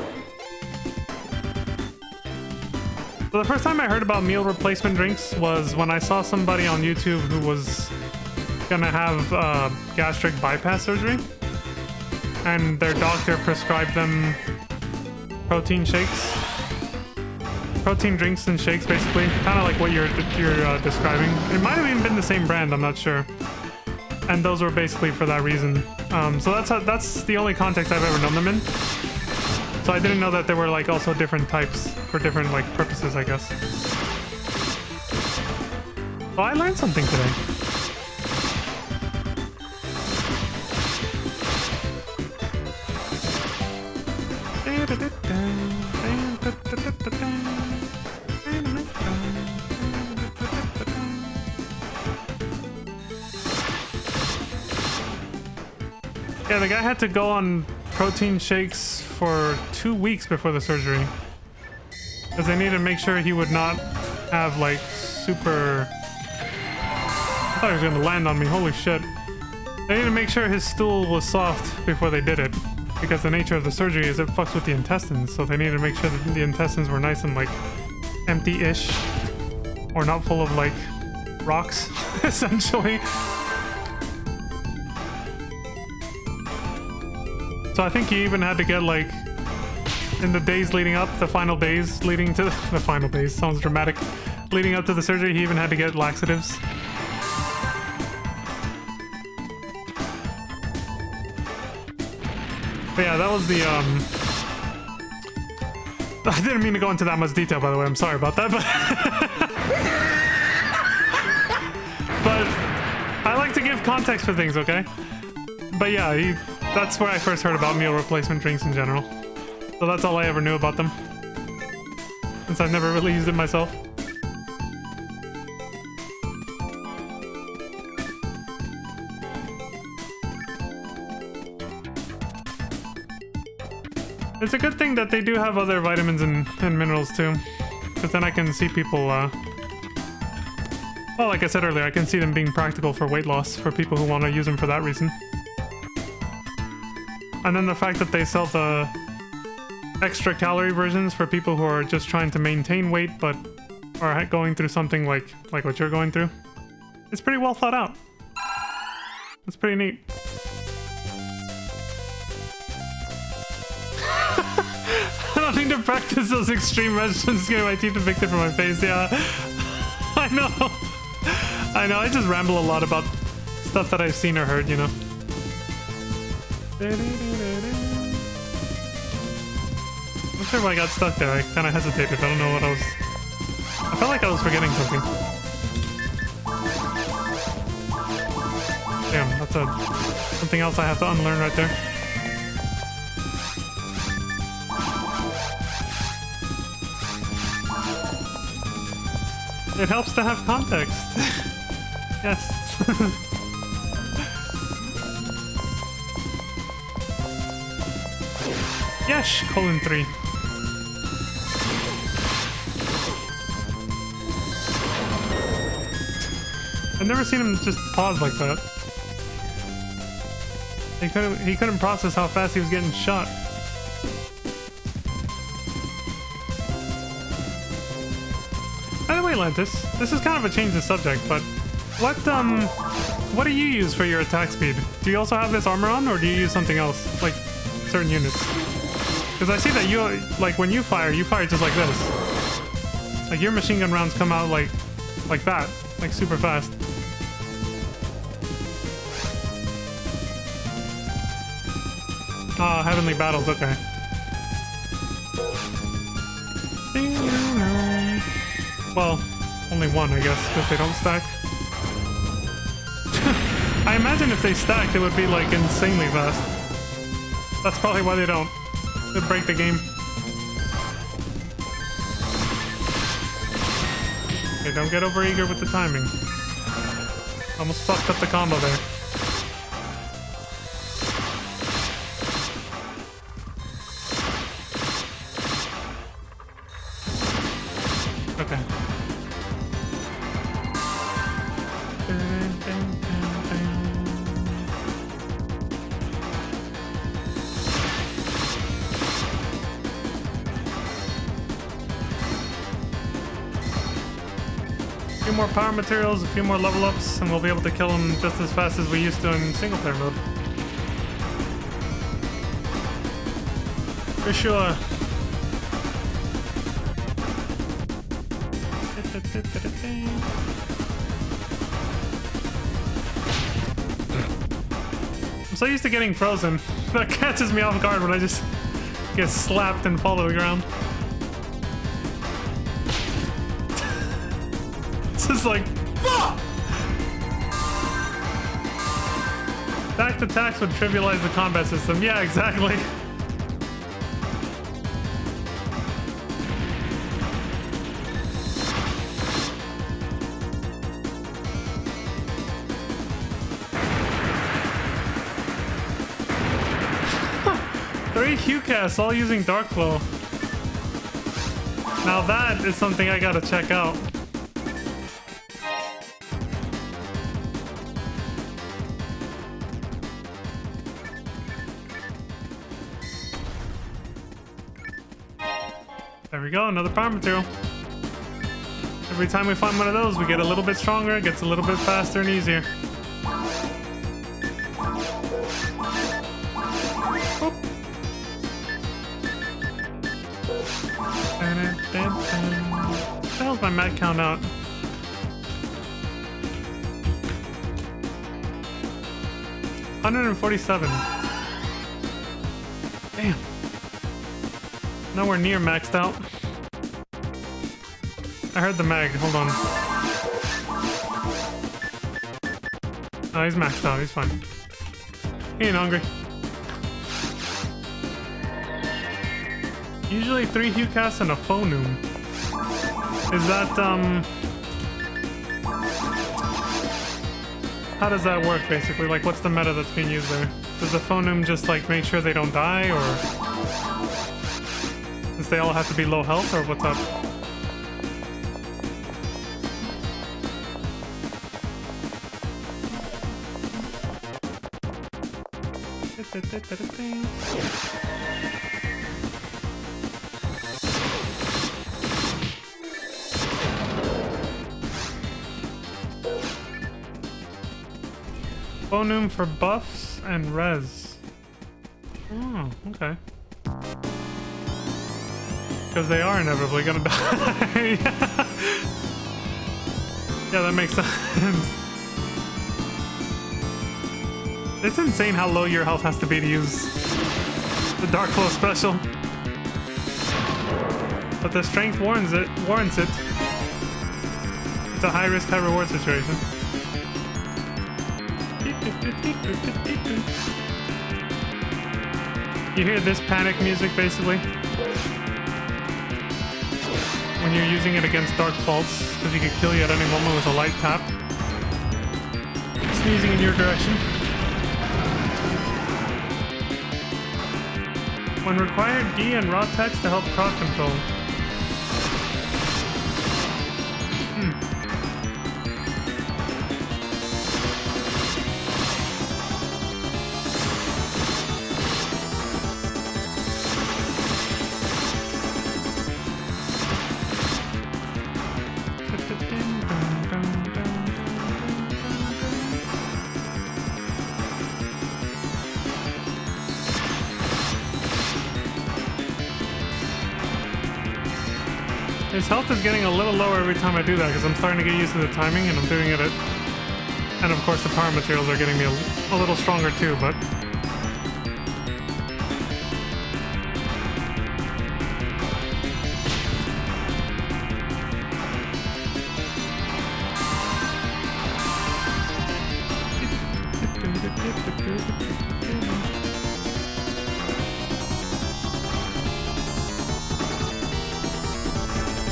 So the first time I heard about meal replacement drinks was when I saw somebody on YouTube who was gonna have gastric bypass surgery, and their doctor prescribed them protein shakes. Protein drinks and shakes, basically. Kind of like what you're describing. It might have even been the same brand, I'm not sure. And those were basically for that reason. So that's the only context I've ever known them in. So I didn't know that there were like also different types for different like purposes, I guess. Well, I learned something today. Yeah, the guy had to go on protein shakes for 2 weeks before the surgery. Because they needed to make sure he would not have like super... I thought he was gonna land on me, holy shit. They needed to make sure his stool was soft before they did it. Because the nature of the surgery is it fucks with the intestines, so they needed to make sure that the intestines were nice and like empty-ish. Or not full of like rocks, essentially. So I think he even had to get like, in the days leading up, the final days leading to the final days, sounds dramatic. Leading up to the surgery, he even had to get laxatives. But yeah, that was the, I didn't mean to go into that much detail, by the way, I'm sorry about that, but... but I like to give context for things, okay? But yeah, that's where I first heard about meal replacement drinks in general. So that's all I ever knew about them. Since I've never really used it myself. It's a good thing that they do have other vitamins and minerals too. Because then I can see people, well, like I said earlier, I can see them being practical for weight loss for people who want to use them for that reason. And then the fact that they sell the extra calorie versions for people who are just trying to maintain weight but are going through something like what you're going through. It's pretty well thought out. It's pretty neat. I don't need to practice those extreme measures. Just getting my teeth evicted from my face. Yeah, I know. I know. I just ramble a lot about stuff that I've seen or heard, you know. I'm sure if I got stuck there, I kind of hesitated. I don't know what I was... I felt like I was forgetting something. Damn, that's something else I have to unlearn right there. It helps to have context. Yes. Yes, colon 3. I've never seen him just pause like that. He couldn't process how fast he was getting shot. By the way, Lantis, this is kind of a change of subject, but what do you use for your attack speed? Do you also have this armor on, or do you use something else, like certain units? Because I see that you, like, when you fire just like this. Like, your machine gun rounds come out like that, like super fast. Ah, Heavenly Battles, okay. Well, only one, I guess, because they don't stack. I imagine if they stacked, it would be, like, insanely fast. That's probably why they don't. They'd break the game. Okay, don't get overeager with the timing. Almost fucked up the combo there. Okay. A few more power materials, a few more level ups, and we'll be able to kill them just as fast as we used to in single player mode. For sure. I'm so used to getting frozen. That catches me off guard when I just get slapped and fall to the ground. This is like, fuck! Stacked attacks would trivialize the combat system. Yeah, exactly. Q-casts all using Dark Flow. Now that is something I gotta check out. There we go, another power material. Every time we find one of those, we get a little bit stronger, it gets a little bit faster and easier. What the hell's my mat count out? $147. Damn. Nowhere near maxed out. I heard the mag. Hold on. Oh, he's maxed out. He's fine. He ain't hungry. Usually 3 Hue casts and a Phonum. Is that, how does that work, basically? Like, what's the meta that's being used there? Does the Phonum just, like, make sure they don't die, or... Since they all have to be low health, or what's up? Phonum for buffs and res. Oh, okay. Because they are inevitably gonna die. Yeah, that makes sense. It's insane how low your health has to be to use the Dark Flow special. But the strength warrants it. It's a high risk, high reward situation. You hear this panic music basically when you're using it against Dark Faults, because he could kill you at any moment with a light tap. Sneezing in your direction. When required, D and raw text to help crowd control. His health is getting a little lower every time I do that because I'm starting to get used to the timing and I'm doing it at... And of course the power materials are getting me a little stronger too, but...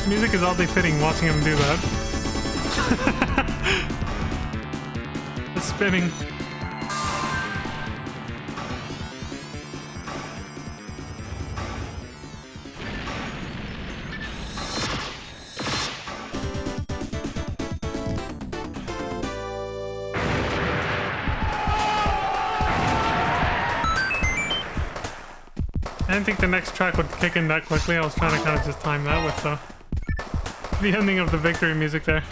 Music is oddly fitting watching him do that. The spinning. I didn't think the next track would kick in that quickly. I was trying to kind of just time that with the ending of the victory music there.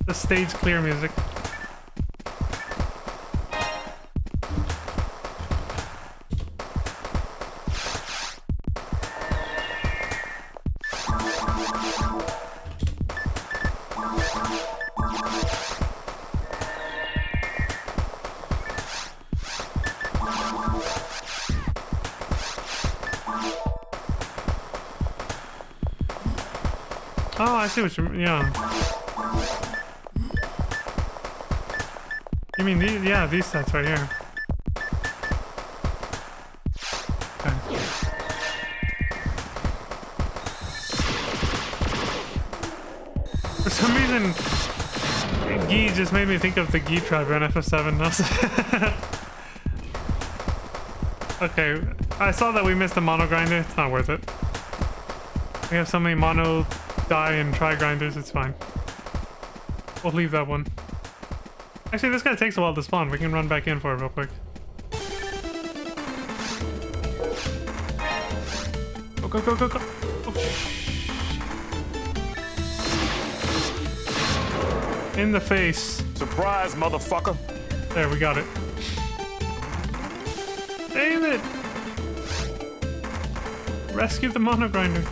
The stage clear music. Oh, I see what you mean. Yeah. You mean these? Yeah, these sets right here. Okay. For some reason, Gi just made me think of the Gi tribe in FF7. Okay, I saw that we missed the mono grinder. It's not worth it. We have so many mono die and try grinders, it's fine. We'll leave that one. Actually, this guy takes a while to spawn. We can run back in for it real quick. Go, go, go, go, go. Oh. In the face. Surprise, motherfucker. There, we got it. David! Rescue the mono grinder.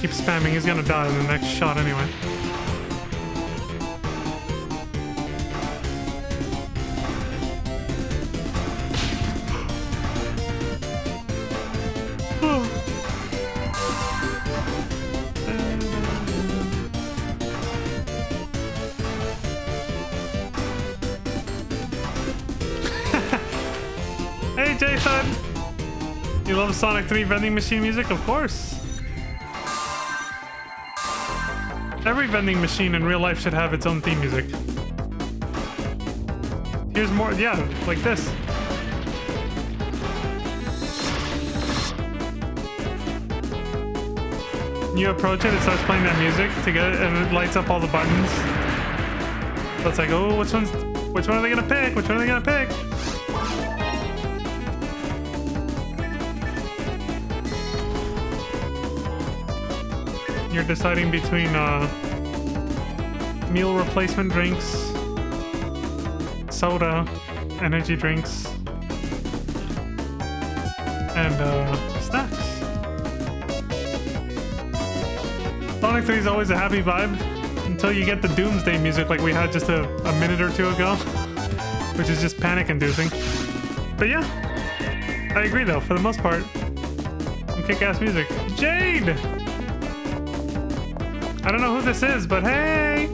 Keep spamming, he's gonna die in the next shot anyway. Hey Jathan! You love Sonic 3 vending machine music? Of course! Every vending machine in real life should have its own theme music. Here's more, yeah, like this. You approach it, it starts playing that music to get it, and it lights up all the buttons. So it's like, oh, which one are they gonna pick? Which one are they gonna pick? You're deciding between meal replacement drinks, soda, energy drinks, and snacks. Sonic 3 is always a happy vibe until you get the Doomsday music like we had just a minute or two ago, which is just panic-inducing. But yeah, I agree though, for the most part, some kick-ass music. Jade! I don't know who this is, but hey!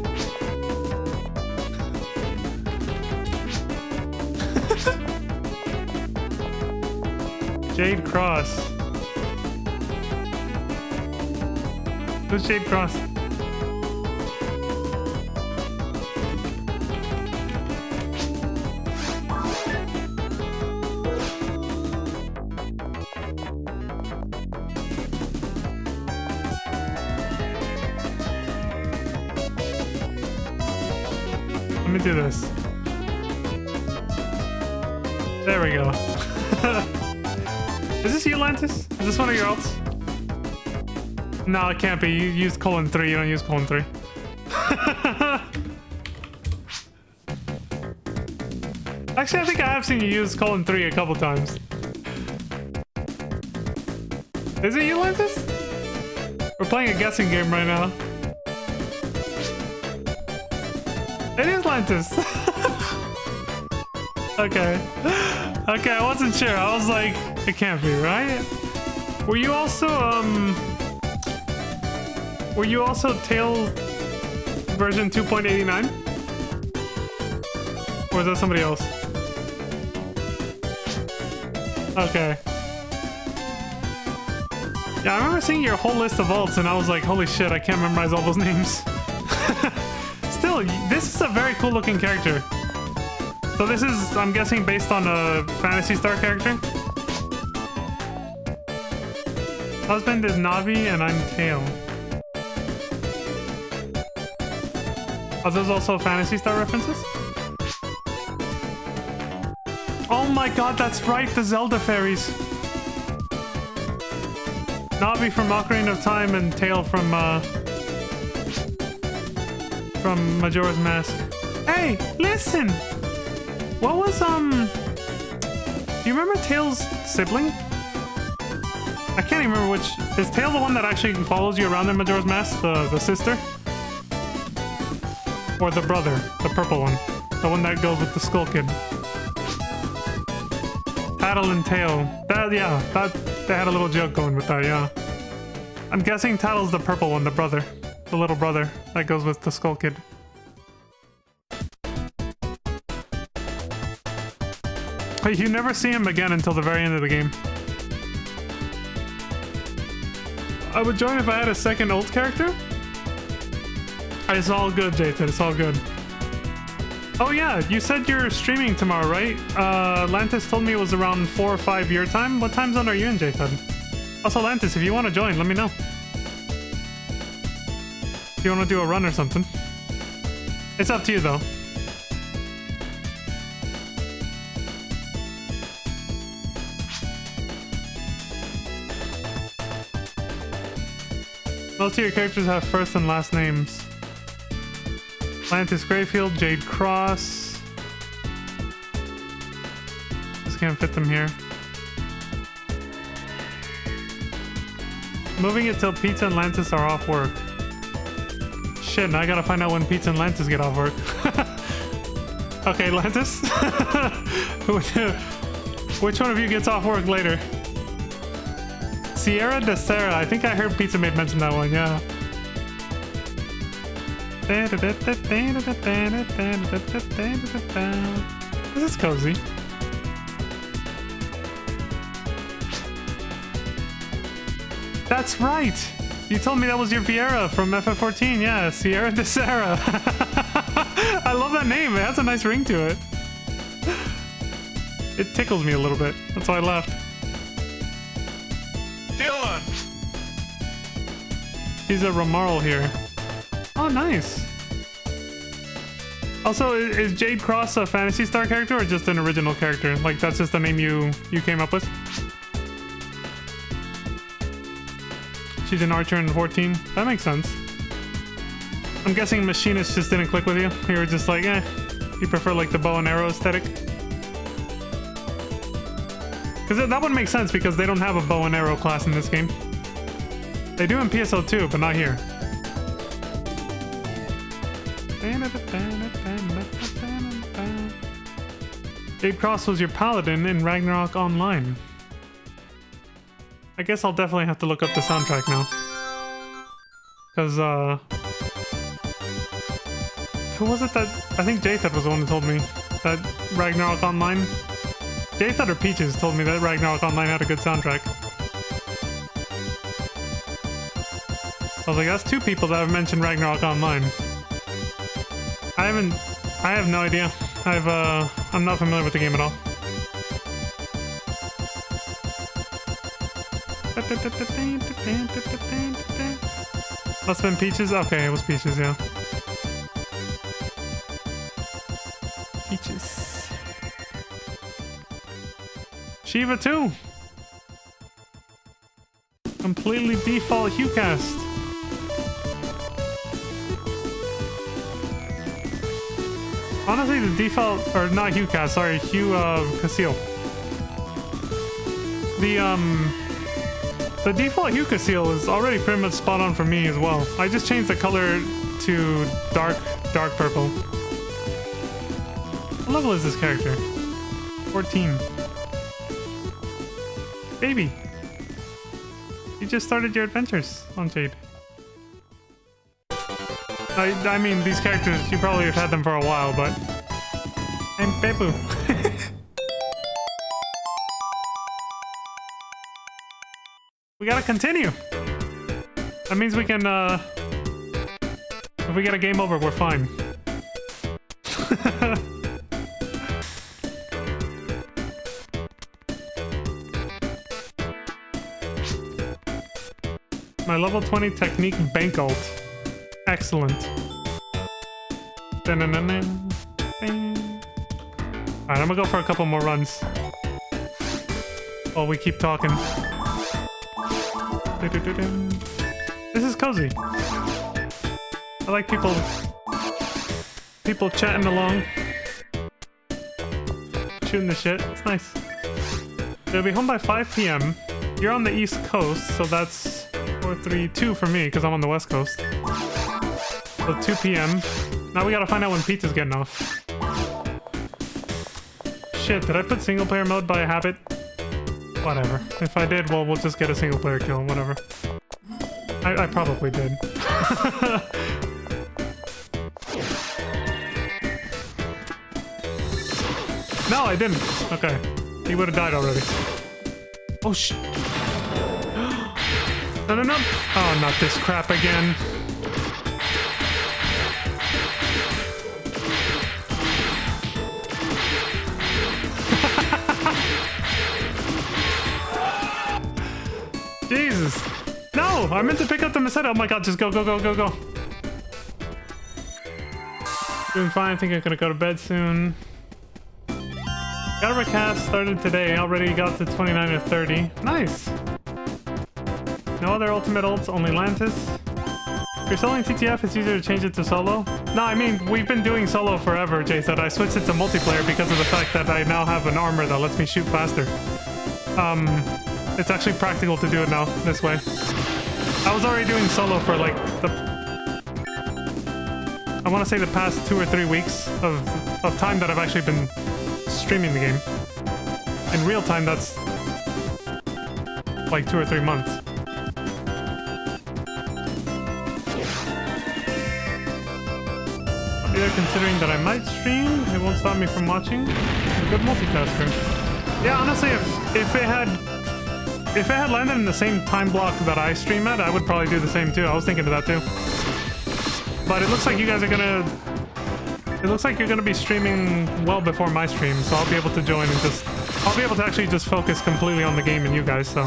Jade Cross. Who's Jade Cross? Let me do this. There we go. Is this you, Lantis? Is this one of your alts? No, it can't be. You used :3. You don't use :3. Actually, I think I have seen you use :3 a couple times. Is it you, Lantis? We're playing a guessing game right now. It is Lantis. Okay. Okay, I wasn't sure. I was like, it can't be, right? Were you also, Tails version 2.89? Or is that somebody else? Okay. Yeah, I remember seeing your whole list of alts and I was like, holy shit, I can't memorize all those names. Still, this is a very cool looking character. So this is, I'm guessing, based on a Phantasy Star character? Husband is Navi and I'm Tail. Are those also Phantasy Star references? Oh my god, that's right, the Zelda fairies. Navi from Ocarina of Time and Tail from Majora's Mask. Hey, listen! What was, do you remember Tails' sibling? I can't even remember which... Is Tail the one that actually follows you around in Majora's Mask? The sister? Or the brother? The purple one? The one that goes with the Skull Kid? Tattle and Tail. They had a little joke going with that, yeah. I'm guessing Tattle's the purple one, the brother. The little brother that goes with the Skull Kid. You never see him again until the very end of the game. I would join if I had a second old character. It's all good, Jathan. It's all good. Oh yeah, you said you're streaming tomorrow, right? Lantis told me it was around 4 or 5 your time. What time zone are you in, Jathan? Also, Lantis, if you want to join, let me know. If you want to do a run or something. It's up to you, though. Most of your characters have first and last names. Lantis Greyfield, Jade Cross. Just can't fit them here. Moving it till Pizza and Lantis are off work. Shit, now I gotta find out when Pizza and Lantis get off work. Okay, Lantis? Which one of you gets off work later? Sierra de Serra. I think I heard Pizza Mate mention that one, yeah. This is cozy. That's right! You told me that was your Vieira from FF14, yeah, Sierra de Serra. I love that name, it has a nice ring to it. It tickles me a little bit, that's why I laughed. Dylan! He's a Romarl here. Oh, nice. Also, is Jade Cross a Phantasy Star character or just an original character? Like, that's just the name you came up with? She's an archer in 14. That makes sense. I'm guessing Machinist just didn't click with you. You were just like, eh. You prefer, like, the bow and arrow aesthetic? Because that would make sense because they don't have a bow and arrow class in this game. They do in PSO2, but not here. Jade Cross was your paladin in Ragnarok Online. I guess I'll definitely have to look up the soundtrack now. Because, who was it that... I think Jathan was the one who told me that Ragnarok Online Jathan or Peaches told me that Ragnarok Online had a good soundtrack. I was like, that's two people that have mentioned Ragnarok Online. I have no idea. I'm not familiar with the game at all. Must have been Peaches? Okay, it was Peaches, yeah. Peaches. Shiva 2! Completely default HughCast. Honestly, the default, or not HughCast, sorry, Hugh Casil. The default Hugh Casil is already pretty much spot on for me as well. I just changed the color to dark purple. What level is this character? 14. Baby! You just started your adventures on Jade. I mean, these characters, you probably have had them for a while, but... I'm Pepu. We gotta continue! That means we can, if we get a game over, we're fine. My level 20 technique bank ult. Excellent. Alright, I'm gonna go for a couple more runs. While we keep talking. This is cozy. I like people chatting along. Shooting the shit. It's nice. They'll be home by 5 p.m. You're on the East Coast, so that's 4, 3, 2 for me, because I'm on the West Coast. So 2 p.m. Now we gotta find out when Pizza's getting off. Shit, did I put single player mode by habit? Whatever. If I did, well, we'll just get a single player kill, whatever. I probably did. No, I didn't. Okay. He would have died already. Oh, shit. No, no, no. Oh, not this crap again. Jesus. No, I meant to pick up the Meseta. Oh my god, just go, go, go, go, go. Doing fine. I think I'm gonna go to bed soon. Got a recast started today. Already got to 29 or 30. Nice. No other ultimate ults, only Lantis. If you're selling TTF, it's easier to change it to solo. No, I mean, we've been doing solo forever, Jay said. I switched it to multiplayer because of the fact that I now have an armor that lets me shoot faster. It's actually practical to do it now, this way. I was already doing solo for like I want to say the past 2 or 3 weeks of time that I've actually been streaming the game. In real time, that's like 2 or 3 months. I'll be there considering that I might stream. It won't stop me from watching. I'm a good multitasker. Yeah, honestly, if it had landed in the same time block that I stream at, I would probably do the same too. I was thinking of that too. But it looks like you guys are gonna... It looks like you're gonna be streaming well before my stream, so I'll be able to join and just... I'll be able to actually just focus completely on the game and you guys, so...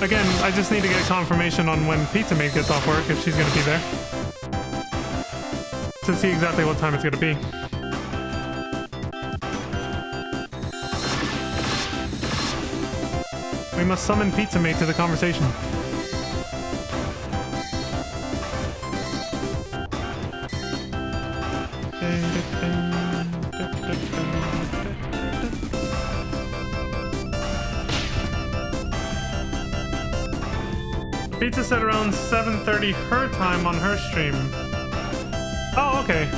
Again, I just need to get confirmation on when Pizza Mate gets off work, if she's gonna be there. To see exactly what time it's gonna be. We must summon Pizza Mate to the conversation. Pizza said around 7:30 her time on her stream. Oh, okay.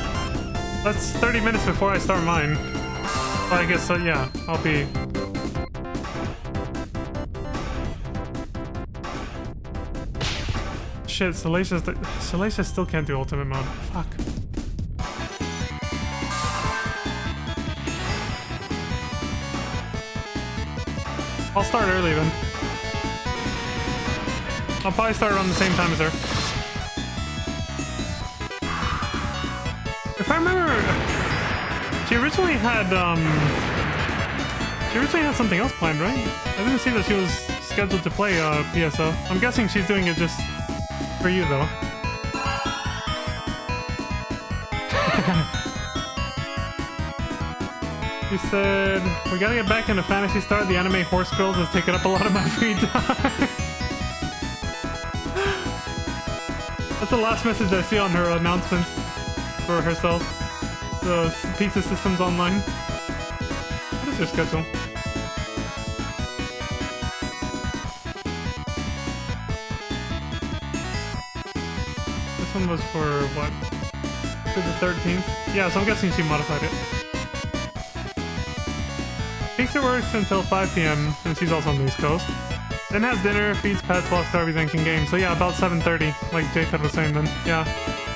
That's 30 minutes before I start mine. Well, I guess, yeah, I'll be... Shit, Salacious still can't do ultimate mode. Fuck. I'll start early then. I'll probably start around the same time as her. If I remember, she originally had something else planned, right? I didn't see that she was scheduled to play PSO. I'm guessing she's doing it just for you though. She said, we gotta get back into Phantasy Star. The anime Horse Girls has taken up a lot of my free time. That's the last message I see on her announcements for herself. The Pizza Systems Online. What is your schedule? This one was for what? For the 13th? Yeah, so I'm guessing she modified it. Pizza works until 5 p.m. and she's also on the East Coast. Then has dinner, feeds pets, walks Darby's and can game. So yeah, about 7:30, like J-Fed was saying then. Yeah.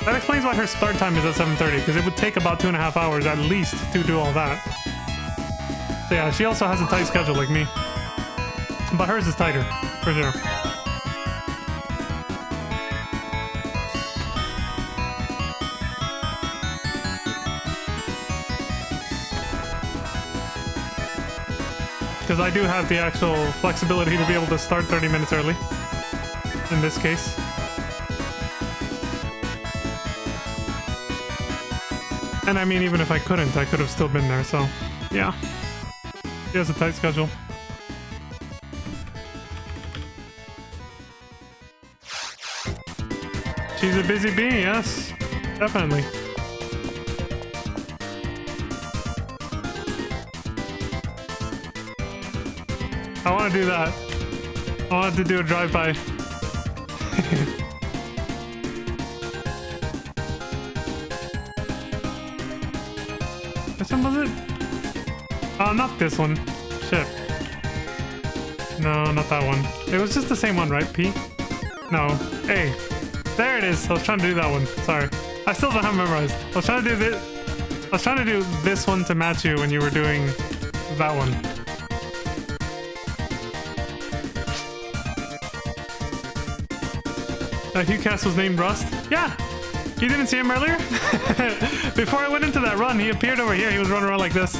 That explains why her start time is at 7:30, because it would take about 2.5 hours at least to do all that. So yeah, she also has a tight schedule like me. But hers is tighter, for sure. Because I do have the actual flexibility to be able to start 30 minutes early, in this case. And I mean, even if I couldn't, I could have still been there, so yeah. She has a tight schedule. She's a busy bee, yes, definitely. I want to do that. I wanted to do a drive-by. Which one was it? Oh, not this one. Shit. No, not that one. It was just the same one, right? P? No. A. There it is. I was trying to do that one. Sorry. I still don't have it memorized. I was trying to do this. I was trying to do this one to match you when you were doing that one. Hughcast was named Rust? Yeah! You didn't see him earlier? Before I went into that run, he appeared over here. He was running around like this.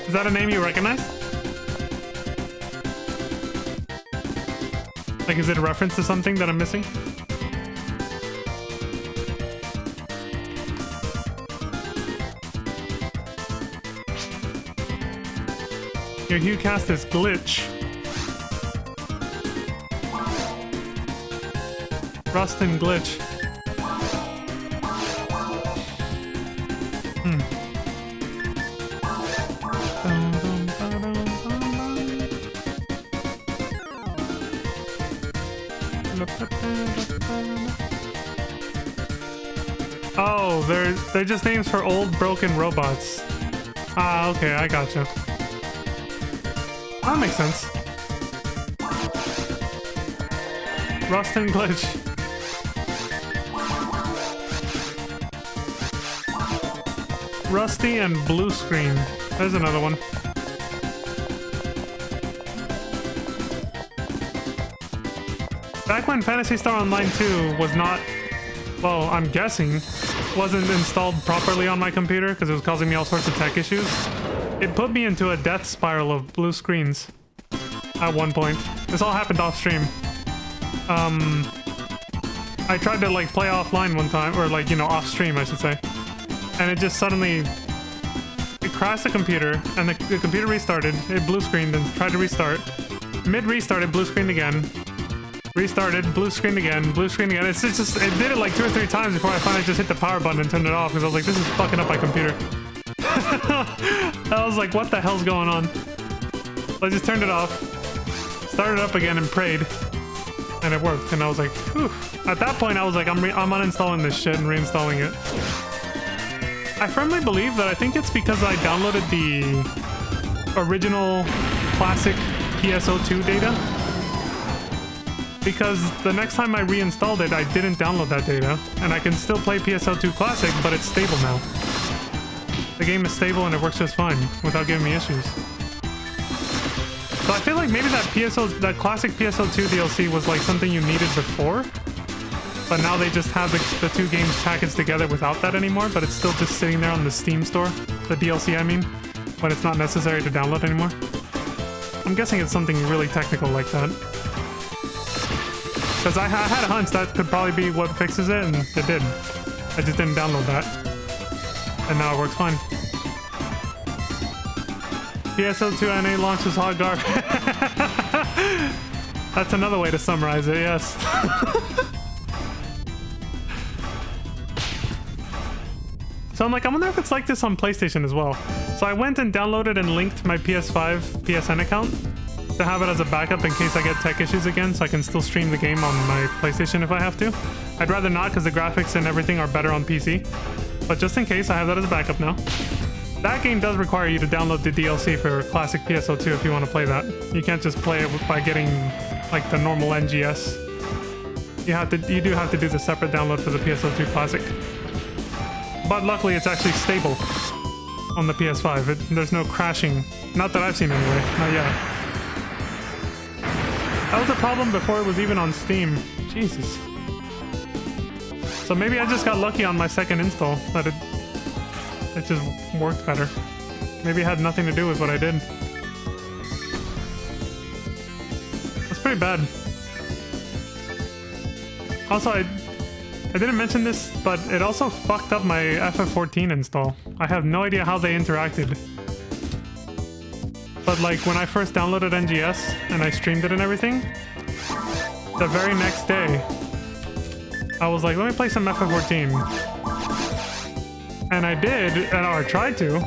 Is that a name you recognize? Like, is it a reference to something that I'm missing? Your Hughcast is Glitch. Rust and Glitch. Oh, they're just names for old broken robots. Ah, okay, I gotcha. That makes sense. Rust and Glitch. Rusty and Blue Screen. There's another one. Back when Phantasy Star Online 2 was not, well, I'm guessing, wasn't installed properly on my computer because it was causing me all sorts of tech issues, it put me into a death spiral of blue screens at one point. This all happened off stream. I tried to like play offline one time, or like, you know, off stream I should say. And it just suddenly, it crashed the computer, and the computer restarted, it blue screened and tried to restart. Mid-restart, it blue screened again. Restarted, blue screened again, blue screened again. It's just, it did it like 2 or 3 times before I finally just hit the power button and turned it off, because I was like, this is fucking up my computer. I was like, what the hell's going on? So I just turned it off, started it up again and prayed, and it worked. And I was like, whew. At that point, I was like, I'm uninstalling this shit and reinstalling it. I firmly believe that I think it's because I downloaded the original classic PSO2 data. Because the next time I reinstalled it, I didn't download that data. And I can still play PSO2 Classic, but it's stable now. The game is stable and it works just fine without giving me issues. So I feel like maybe that classic PSO2 DLC was like something you needed before, but now they just have the two games packaged together without that anymore, but it's still just sitting there on the Steam store, the DLC I mean, when it's not necessary to download anymore. I'm guessing it's something really technical like that. Because I had a hunch that could probably be what fixes it, and it did. I just didn't download that. And now it works fine. PSO2 NA launches hot garbage. That's another way to summarize it, yes. So I'm like, I wonder if it's like this on PlayStation as well. So I went and downloaded and linked my PS5 PSN account to have it as a backup in case I get tech issues again, so I can still stream the game on my PlayStation if I have to. I'd rather not because the graphics and everything are better on PC. But just in case, I have that as a backup now. That game does require you to download the DLC for classic PSO2 if you want to play that. You can't just play it by getting like the normal NGS. You do have to do the separate download for the PSO2 classic. But luckily it's actually stable on the PS5. There's no crashing. Not that I've seen anyway. Not yet. That was a problem before it was even on Steam. Jesus. So maybe I just got lucky on my second install that it just worked better. Maybe it had nothing to do with what I did. That's pretty bad. Also, I didn't mention this, but it also fucked up my FF14 install. I have no idea how they interacted. But like when I first downloaded NGS and I streamed it and everything, the very next day, I was like, let me play some FF14. And I did, or I tried to,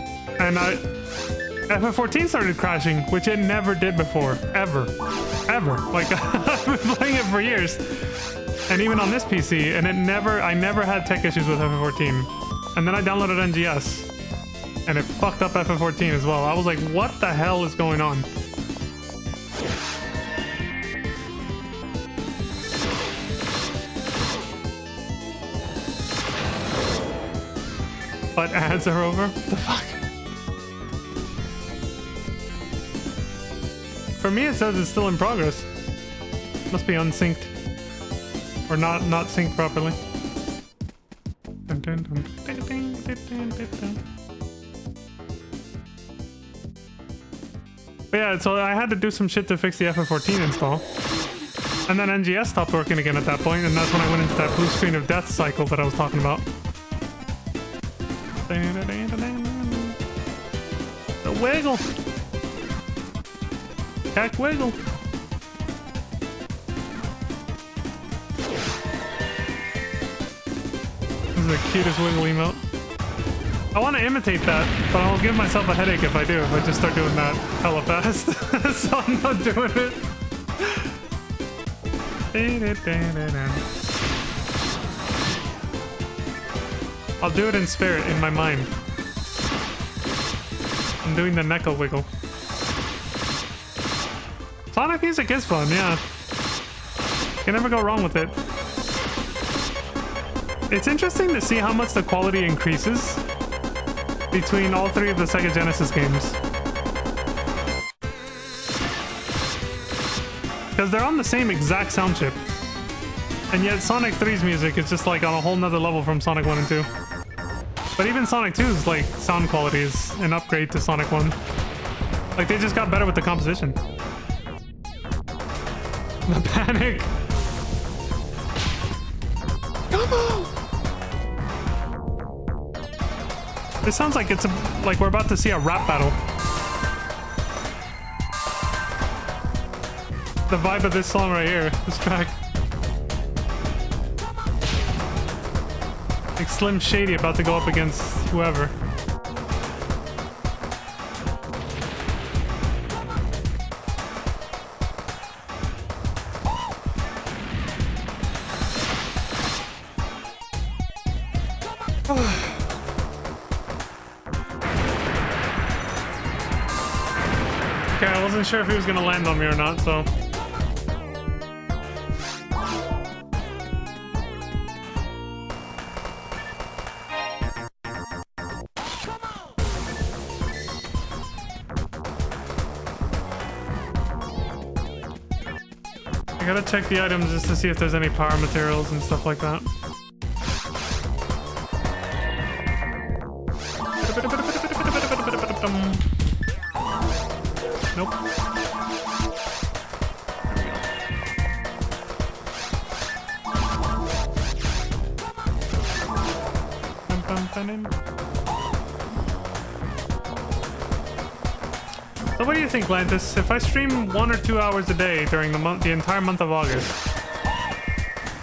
and FF14 started crashing, which it never did before, ever. Like I've been playing it for years. And even on this PC, and I never had tech issues with FF14. And then I downloaded NGS, and it fucked up FF14 as well. I was like, what the hell is going on? But ads are over? What the fuck? For me, it says it's still in progress. Must be unsynced. Or not synced properly. But yeah, so I had to do some shit to fix the FF14 install. And then NGS stopped working again at that point, and that's when I went into that blue screen of death cycle that I was talking about. The wiggle! Heck wiggle! This is the cutest wiggle emote. I want to imitate that, but I'll give myself a headache if I do, if I just start doing that hella fast. So I'm not doing it. I'll do it in spirit, in my mind. I'm doing the Neko wiggle. Sonic music is fun, yeah. You can never go wrong with it. It's interesting to see how much the quality increases between all three of the Sega Genesis games. Because they're on the same exact sound chip. And yet Sonic 3's music is just like on a whole nother level from Sonic 1 and 2. But even Sonic 2's like sound quality is an upgrade to Sonic 1. Like they just got better with the composition. The panic! Come on! This sounds like like we're about to see a rap battle. The vibe of this song right here, this track. Like Slim Shady about to go up against whoever. Okay, I wasn't sure if he was gonna land on me or not, so. I gotta check the items just to see if there's any power materials and stuff like that. Nope. So what do you think, Lantis? If I stream 1 or 2 hours a day during the entire month of August,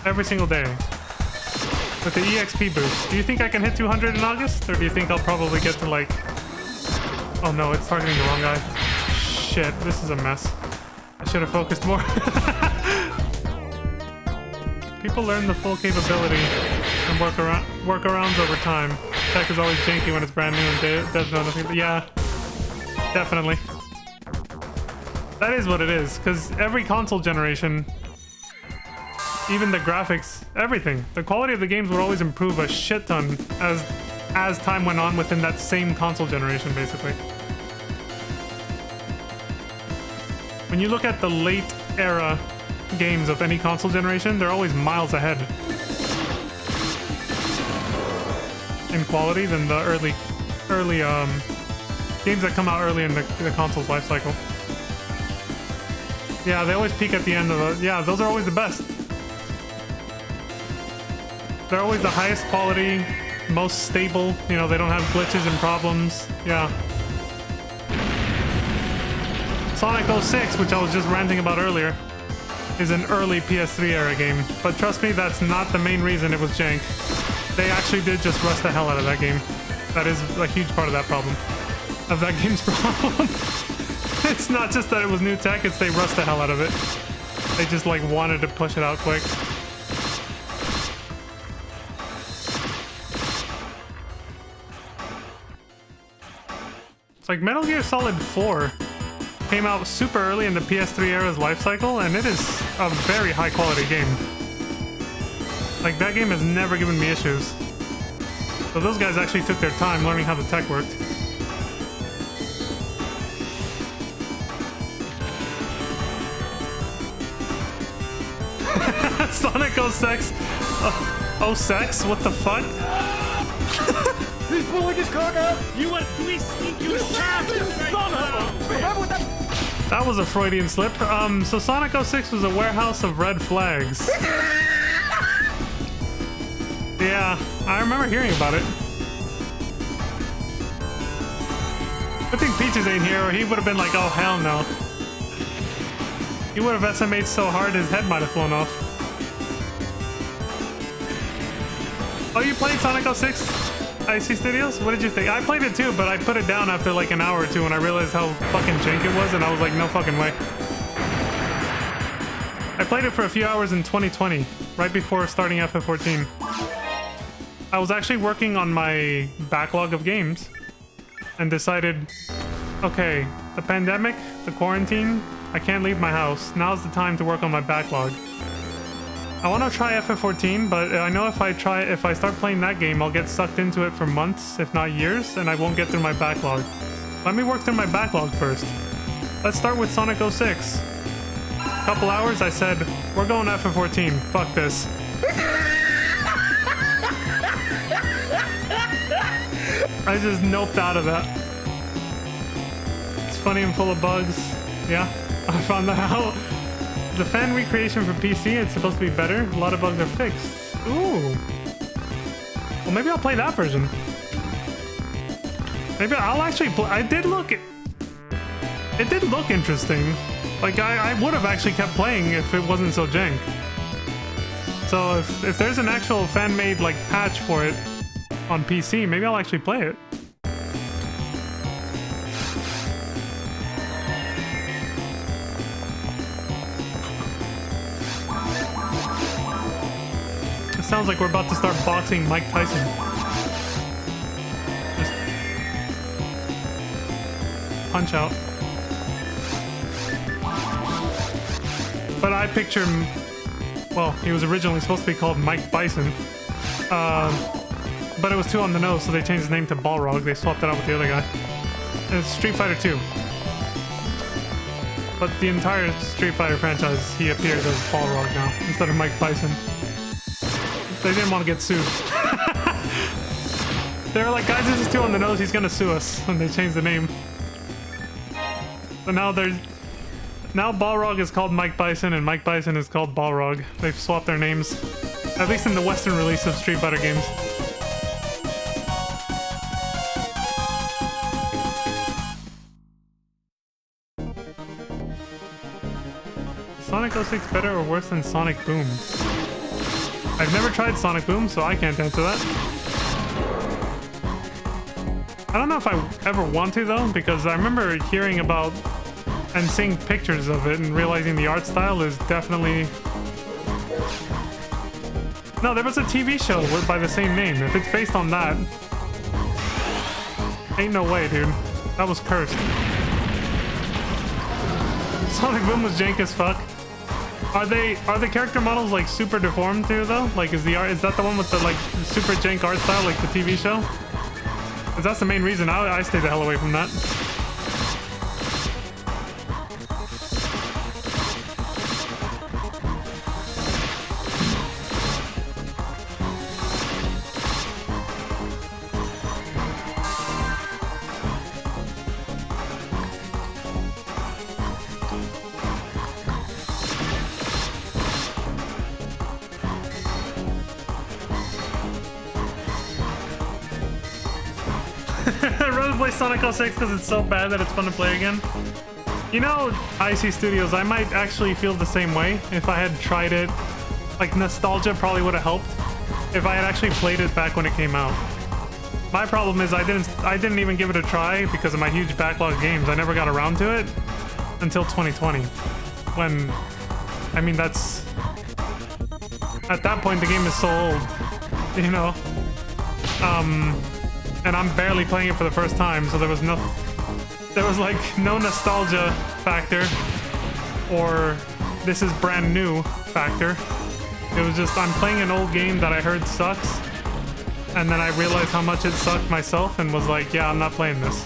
every single day, with the EXP boost, do you think I can hit 200 in August? Or do you think I'll probably get to like... Oh no, it's targeting the wrong guy. Shit, this is a mess. I should have focused more. People learn the full capability and workarounds over time. Tech is always janky when it's brand new and does know nothing. Yeah, definitely. That is what it is, because every console generation, even the graphics, everything, the quality of the games would always improve a shit ton as time went on within that same console generation, basically. When you look at the late era games of any console generation, they're always miles ahead in quality than the early games that come out early in the console's life cycle. Yeah, they always peak at the end of the... Yeah, those are always the best. They're always the highest quality, most stable. You know, they don't have glitches and problems. Yeah. Sonic 06, which I was just ranting about earlier, is an early PS3 era game. But trust me, that's not the main reason it was jank. They actually did just rust the hell out of that game. That is a huge part of that problem. Of that game's problem. It's not just that it was new tech, it's they rust the hell out of it. They just like wanted to push it out quick. It's like Metal Gear Solid 4 came out super early in the PS3 era's life cycle, and it is a very high quality game. Like, that game has never given me issues. So those guys actually took their time learning how the tech worked. Sonic 06? Oh, sex? What the fuck? He's pulling his cock out! You are twisting your shaft right now! That was a Freudian slip. So Sonic 06 was a warehouse of red flags. Yeah, I remember hearing about it. Good thing Peaches ain't here, or he would have been like, oh hell no. He would have SMA'd so hard his head might have flown off. Oh, you played Sonic 06? IC Studios? What did you think? I played it too, but I put it down after like an hour or two when I realized how fucking jank it was, and I was like, no fucking way. I played it for a few hours in 2020, right before starting FF14. I was actually working on my backlog of games and decided, okay, the pandemic, the quarantine, I can't leave my house. Now's the time to work on my backlog. I want to try FF14, but I know if I start playing that game, I'll get sucked into it for months, if not years, and I won't get through my backlog. Let me work through my backlog first. Let's start with Sonic 06. Couple hours, I said, we're going FF14. Fuck this. I just noped out of that. It's funny and full of bugs. Yeah, I found that out. The fan recreation for PC, it's supposed to be better. A lot of bugs are fixed. Ooh. Well, maybe I'll play that version. Maybe I'll actually play. I did look... It did look interesting. Like, I would have actually kept playing if it wasn't so jank. So if there's an actual fan-made, like, patch for it on PC, maybe I'll actually play it. It sounds like we're about to start boxing Mike Tyson. Just punch out. But I picture him, well, he was originally supposed to be called Mike Bison. But it was too on the nose, so they changed his name to Balrog. They swapped it out with the other guy. And it's Street Fighter 2. But the entire Street Fighter franchise, he appears as Balrog now instead of Mike Tyson. They didn't want to get sued. They were like, guys, this is too on the nose. He's gonna sue us, and they changed the name. So now Balrog is called Mike Bison, and Mike Bison is called Balrog. They've swapped their names, at least in the Western release of Street Fighter games. Sonic 06 better or worse than Sonic Boom? I've never tried Sonic Boom, so I can't answer that. I don't know if I ever want to, though, because I remember hearing about and seeing pictures of it and realizing the art style is definitely... No, there was a TV show by the same name. If it's based on that... Ain't no way, dude. That was cursed. Sonic Boom was jank as fuck. Are the character models like super deformed too though? Like is that the one with the like super jank art style like the TV show? Cause that's the main reason I stay the hell away from that. I'd rather play Sonic 06 because it's so bad that it's fun to play again. You know, IC Studios, I might actually feel the same way if I had tried it. Like, nostalgia probably would have helped if I had actually played it back when it came out. My problem is I didn't even give it a try because of my huge backlog of games. I never got around to it until 2020. When, I mean, that's... At that point, the game is so old, you know? And I'm barely playing it for the first time, so there was like no nostalgia factor or this is brand new factor. It was just I'm playing an old game that I heard sucks, and then I realized how much it sucked myself and was like, yeah, I'm not playing this.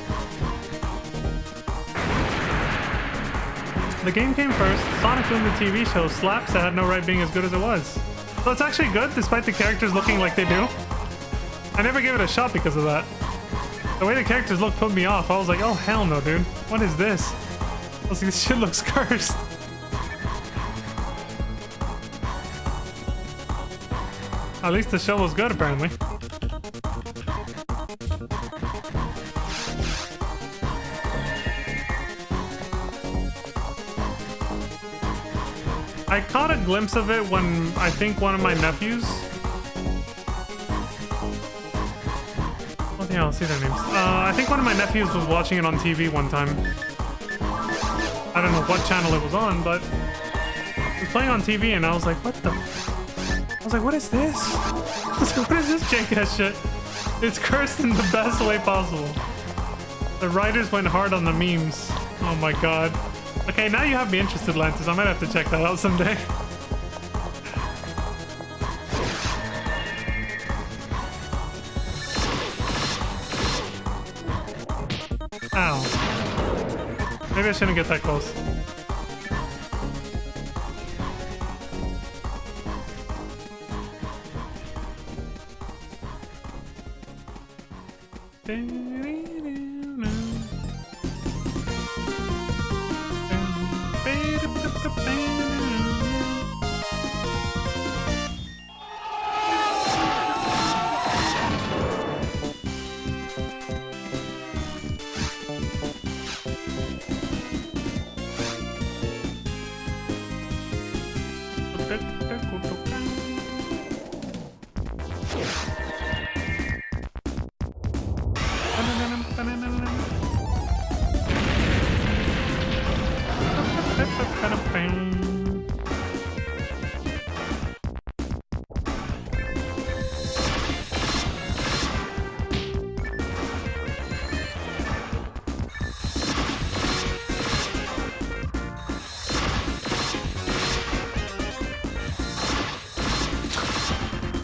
The game came first. Sonic Boom, the TV show, slaps that had no right being as good as it was. So it's actually good, despite the characters looking like they do. I never gave it a shot because of that. The way the characters look put me off. I was like, oh, hell no, dude. What is this? I was like, this shit looks cursed. At least the show was good, apparently. I caught a glimpse of it when I think one of my nephews... Yeah, I'll see their names. I think one of my nephews was watching it on TV one time. I don't know what channel it was on, but it was playing on TV, and I was like, what the... I was like, what is this? I was like, what is this jank-ass shit? It's cursed in the best way possible. The writers went hard on the memes. Oh my god. Okay, now you have me interested, Lantis. I might have to check that out someday. Ow. Maybe I shouldn't get that close.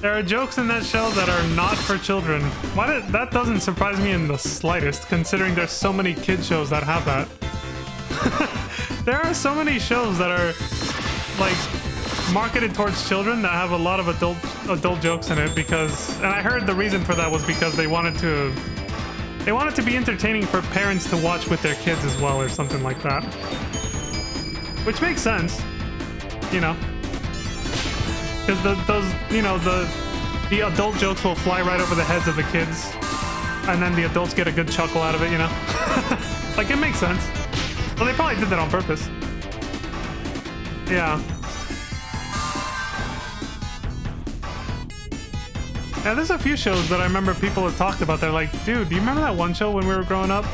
There are jokes in that show that are not for children. That doesn't surprise me in the slightest, considering there's so many kid shows that have that. There are so many shows that are like marketed towards children that have a lot of adult jokes in it because, and I heard the reason for that was because they wanted to be entertaining for parents to watch with their kids as well or something like that. Which makes sense, you know. Because the adult jokes will fly right over the heads of the kids, and then the adults get a good chuckle out of it, you know? Like, it makes sense. Well, they probably did that on purpose. Yeah. Yeah, there's a few shows that I remember people have talked about. They're like, dude, do you remember that one show when we were growing up?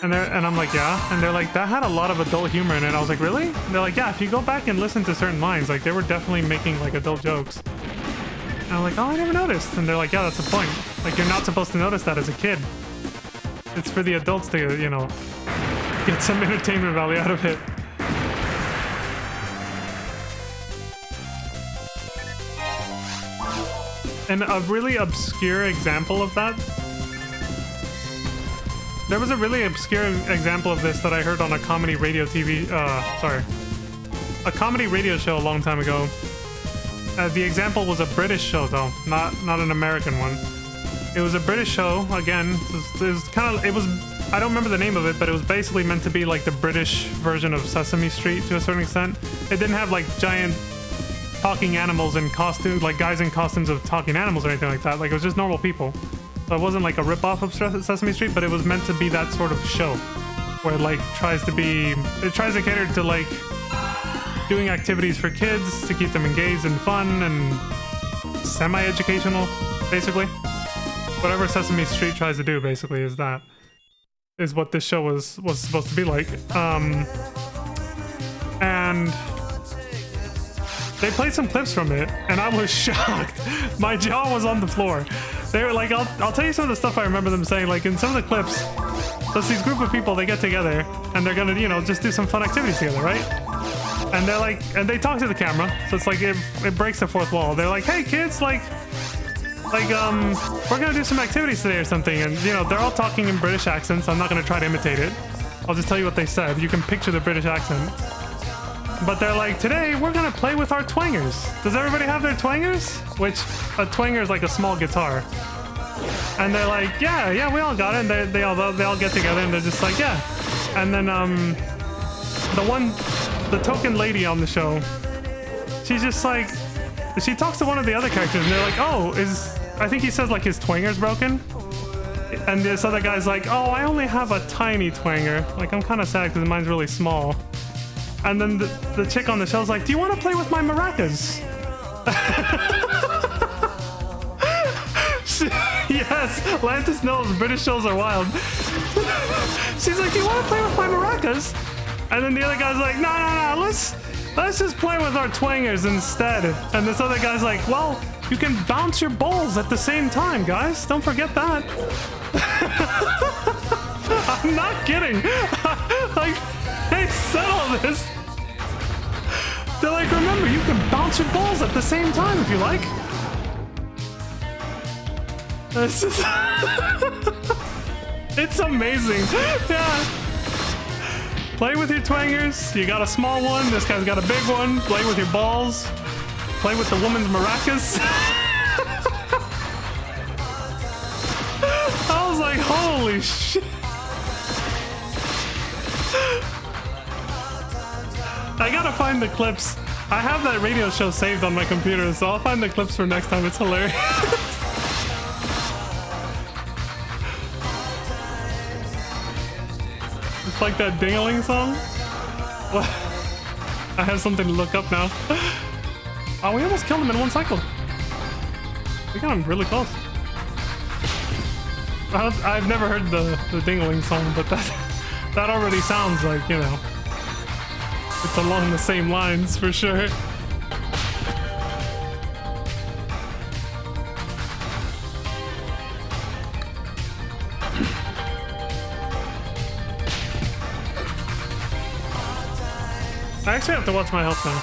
And I'm like, yeah. And they're like, that had a lot of adult humor in it. I was like, really? And they're like, yeah, if you go back and listen to certain lines, like, they were definitely making, like, adult jokes. And I'm like, oh, I never noticed. And they're like, yeah, that's the point. Like, you're not supposed to notice that as a kid. It's for the adults to, you know, get some entertainment value out of it. And a really obscure example of that. There was a really obscure example of this that I heard on a comedy radio a comedy radio show a long time ago. The example was a British show though, not an American one. It was a British show, again, it was I don't remember the name of it, but it was basically meant to be like the British version of Sesame Street to a certain extent. It didn't have like giant talking animals in costumes, like guys in costumes of talking animals or anything like that. Like, it was just normal people. So it wasn't like a rip-off of Sesame Street, but it was meant to be that sort of show where it like tries to cater to like doing activities for kids to keep them engaged and fun and semi-educational, basically. Whatever Sesame Street tries to do, basically, is what this show was supposed to be like. And they played some clips from it, and I was shocked. My jaw was on the floor. They were like, I'll tell you some of the stuff I remember them saying. Like, in some of the clips, so it's these group of people, they get together, and they're gonna, you know, just do some fun activities together, right? And they're like, and they talk to the camera, so it's like, it breaks the fourth wall. They're like, hey kids, like, we're gonna do some activities today or something. And, you know, they're all talking in British accents. I'm not gonna try to imitate it. I'll just tell you what they said. You can picture the British accent. But they're like, today we're gonna play with our twangers. Does everybody have their twangers? Which, a twanger is like a small guitar. And they're like, yeah, we all got it. And they all get together and they're just like, yeah. And then the token lady on the show, she's just like, she talks to one of the other characters and they're like, oh, I think he says like his twanger's broken. And this other guy's like, oh, I only have a tiny twanger. Like, I'm kind of sad because mine's really small. And then the chick on the show's like, do you want to play with my maracas? Yes, Lantis knows British shows are wild. She's like, do you want to play with my maracas? And then the other guy's like, no, let's just play with our twangers instead. And this other guy's like, well, you can bounce your balls at the same time, guys. Don't forget that. I'm not kidding. Like, they said all this. They're like, remember, you can bounce your balls at the same time if you like. This is it's amazing. Yeah. Play with your twangers. You got a small one. This guy's got a big one. Play with your balls. Play with the woman's maracas. I was like, holy shit. I gotta find the clips. I have that radio show saved on my computer, so I'll find the clips for next time. It's hilarious. It's like that ding-a-ling song. What? I have something to look up now. Oh, we almost killed him in one cycle. We got him really close. I've never heard the ding-a-ling song, but that already sounds like, you know, it's along the same lines for sure. I actually have to watch my health now.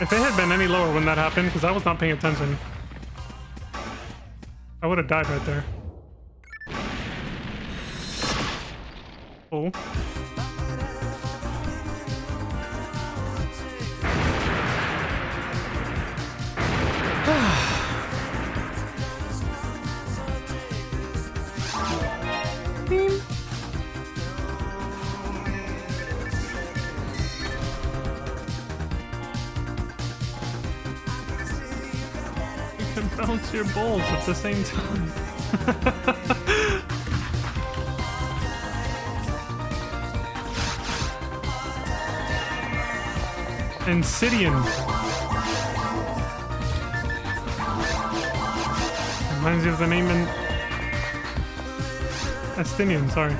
If it had been any lower when that happened, because I was not paying attention, I would have died right there. Oh. your balls at the same time. Insidian. Reminds you of the name in Estinian, sorry.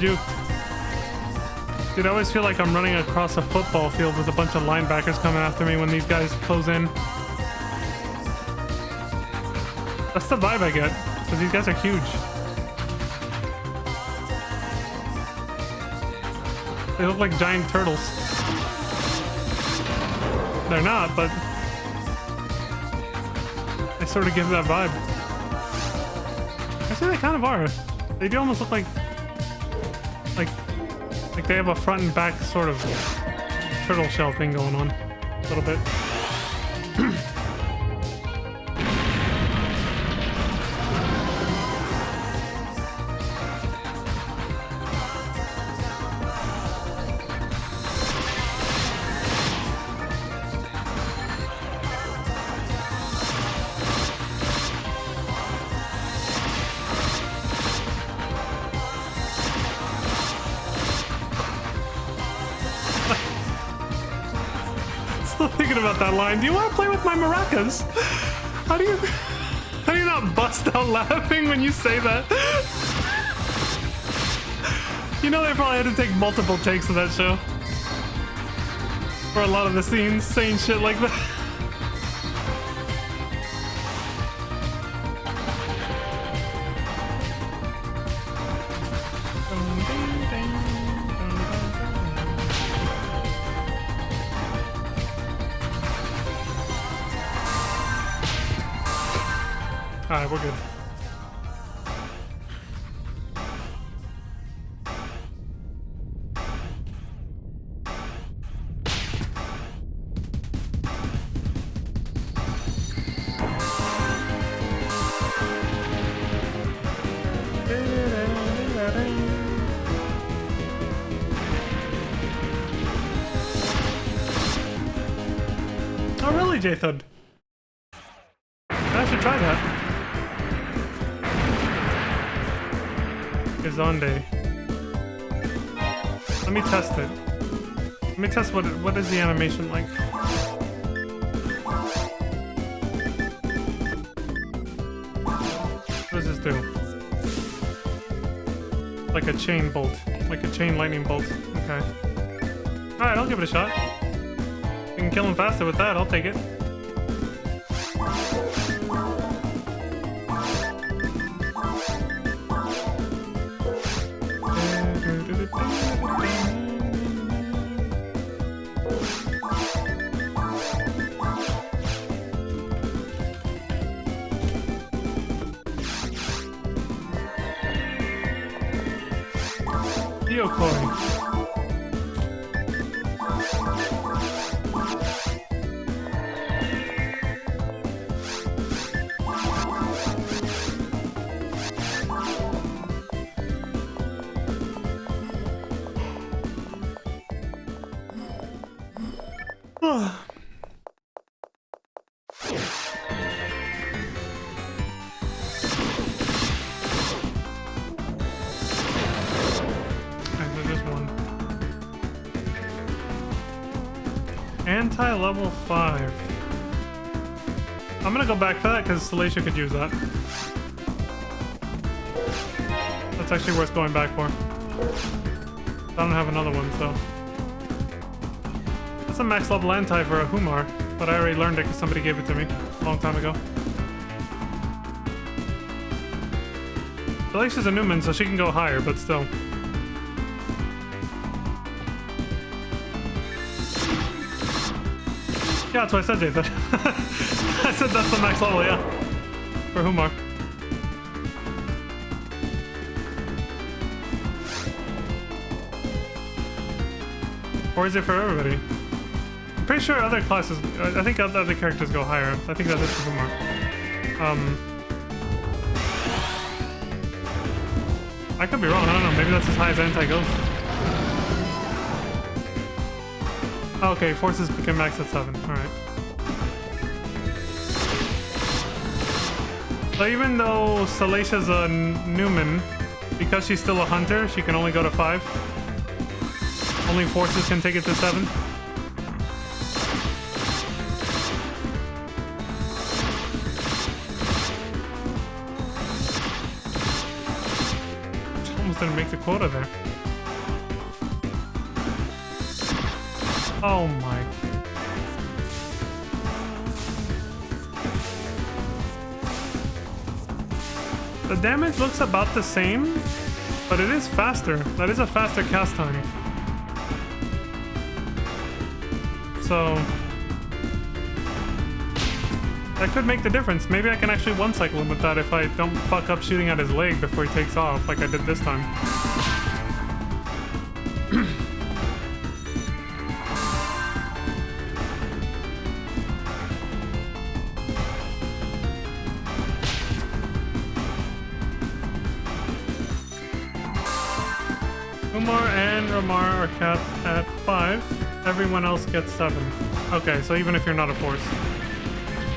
Juked. Dude, I always feel like I'm running across a football field with a bunch of linebackers coming after me when these guys close in. That's the vibe I get, because these guys are huge. They look like giant turtles. They're not, but they sort of give that vibe. Actually, they kind of are. They do almost look like they have a front and back sort of turtle shell thing going on a little bit. Thinking about that line. Do you want to play with my maracas? How do you not bust out laughing when you say that? You know they probably had to take multiple takes of that show for a lot of the scenes saying shit like that. Alright, we're good. Oh really, J-Thud? I should try that. Zonde. Let me test it. Let me test what is the animation like. What does this do? Like a chain bolt. Like a chain lightning bolt. Okay. Alright, I'll give it a shot. You can kill him faster with that, I'll take it. Anti-level 5. I'm gonna go back for that because Salacia could use that. That's actually worth going back for. I don't have another one, so. That's a max level anti for a Humar, but I already learned it because somebody gave it to me a long time ago. Salacia's a Newman, so she can go higher, but still. Yeah, that's what I said, David. I said that's the max level, yeah. For Humar. Or is it for everybody? I'm pretty sure other classes, I think other characters go higher. I think that is for Kumar. I could be wrong, I don't know, maybe that's as high as anti goes. Okay, forces become max at 7, alright. So even though Salatia's a Newman, because she's still a hunter, she can only go to 5. Only forces can take it to 7. Almost didn't make the quota there. Oh my. The damage looks about the same, but it is faster. That is a faster cast time. So that could make the difference. Maybe I can actually one-cycle him with that if I don't fuck up shooting at his leg before he takes off like I did this time. Umar and Ramar are capped at 5. Everyone else gets 7. Okay, so even if you're not a force.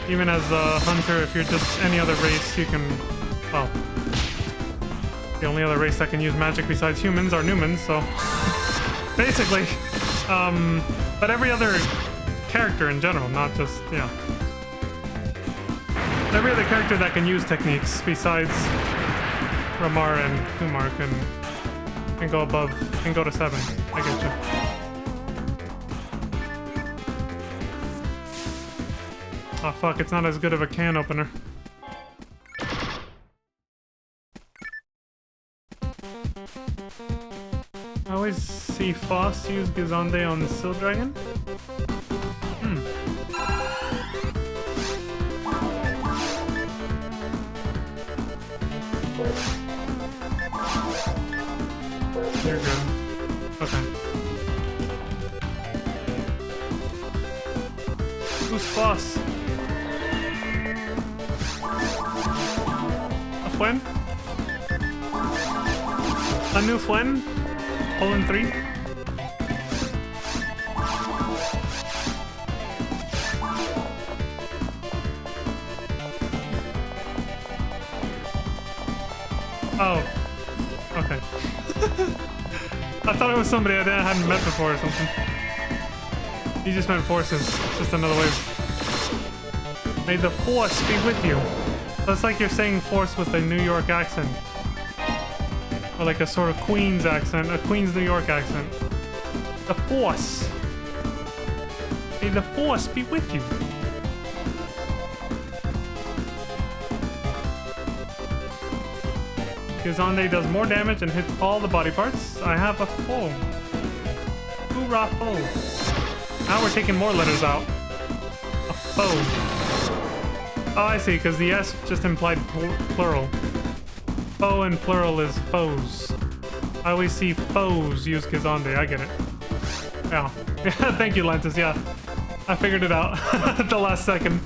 Even as a hunter, if you're just any other race, you can... Well... The only other race that can use magic besides humans are Newmans, so... Basically. But every other character in general, not just... Yeah. Every other character that can use techniques besides Ramar and Kumar can go above, can go to 7. I get you. Oh fuck, it's not as good of a can opener. I always see Foss use Gizande on Sil Dragon. You're good. Okay. Who's Foss? A Fwen? A new Fwen? Poland 3? Oh. Okay. I thought it was somebody I hadn't met before or something. You just meant forces. It's just another way. May the force be with you. So it's like you're saying force with a New York accent. Or like a sort of Queens accent. A Queens, New York accent. The force. May the force be with you. Gizande does more damage and hits all the body parts. I have a foe. Hoorah foe. Now we're taking more letters out. A foe. Oh, I see, because the S just implied plural. Foe and plural is foes. I always see foes use Gizande. I get it. Yeah. Yeah, thank you, Lantis. Yeah. I figured it out at the last second.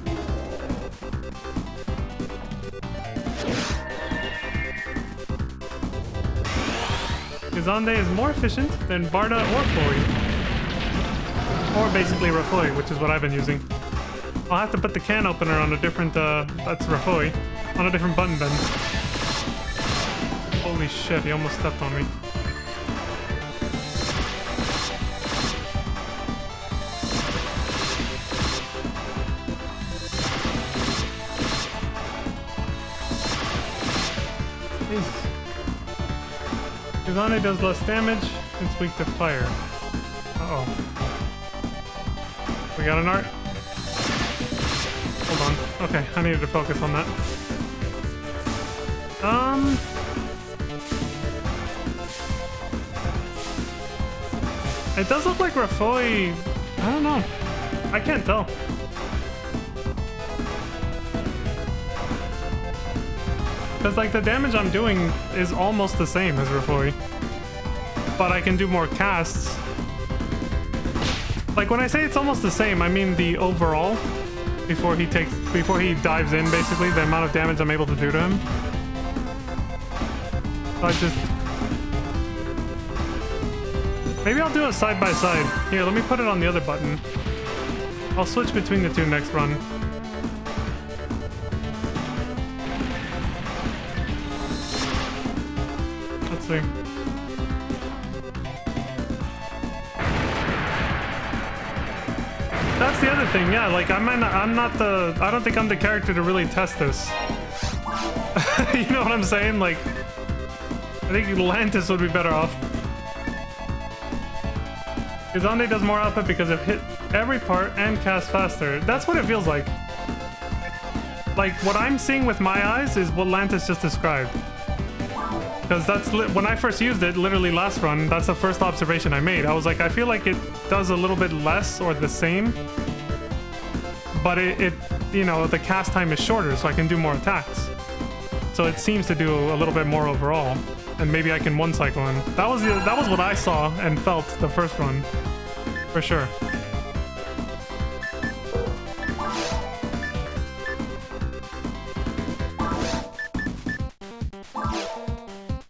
Gizande is more efficient than Barda or Flori. Or basically Rafoi, which is what I've been using. I'll have to put the can opener on a different, that's Rafoi, on a different button bend. Holy shit, he almost stepped on me. Jesus. Gizande does less damage, it's weak to fire. Uh-oh. We got an art? Hold on. Okay, I needed to focus on that. It does look like Rafoi... I don't know. I can't tell. Because, like, the damage I'm doing is almost the same as Rafoi. But I can do more casts. Like when I say it's almost the same, I mean the overall. Before he dives in, basically, the amount of damage I'm able to do to him. So I just... Maybe I'll do it side by side. Here, let me put it on the other button. I'll switch between the two next run. Let's see. That's the other thing, yeah, like I don't think I'm the character to really test this. You know what I'm saying? Like, I think Lantis would be better off. Kazande does more output because it hit every part and cast faster. That's what it feels like. Like, what I'm seeing with my eyes is what Lantis just described. Because that's when I first used it, literally last run, that's the first observation I made. I was like, I feel like it does a little bit less or the same, but it you know, the cast time is shorter, so I can do more attacks. So it seems to do a little bit more overall, and maybe I can one cycle in. That was what I saw and felt the first run, for sure.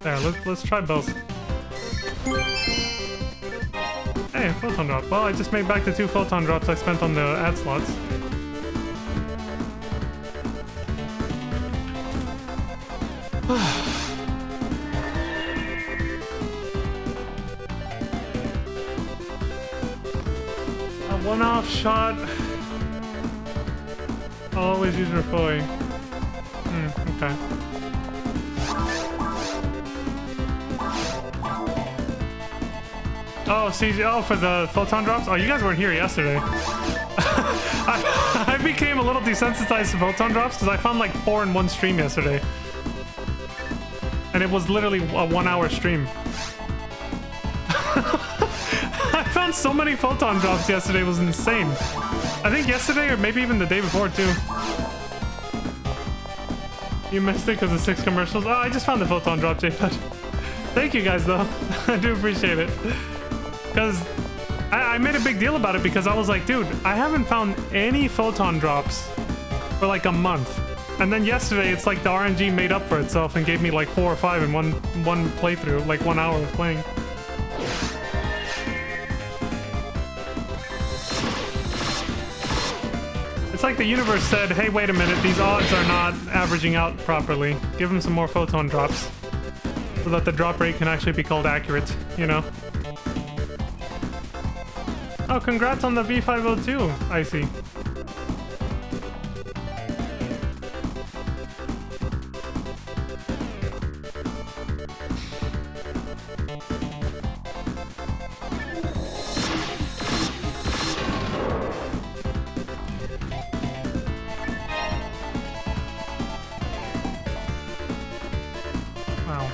There, let's try both. Hey, photon drop. Well, I just made back the 2 photon drops I spent on the ad slots. A one-off shot. I'll always use Rafoi. Okay. Oh, CG. Oh, for the photon drops? Oh, you guys weren't here yesterday. I became a little desensitized to photon drops because I found like 4 in one stream yesterday. And it was literally a 1-hour stream. I found so many photon drops yesterday, it was insane. I think yesterday or maybe even the day before too. You missed it because of 6 commercials? Oh, I just found the photon drop, JPEG. Thank you guys though. I do appreciate it. Because I made a big deal about it because I was like, dude, I haven't found any photon drops for like a month. And then yesterday, it's like the RNG made up for itself and gave me like 4 or 5 in one playthrough, like 1 hour of playing. It's like the universe said, hey, wait a minute, these odds are not averaging out properly. Give them some more photon drops so that the drop rate can actually be called accurate, you know? Oh, congrats on the V502, I see. Wow.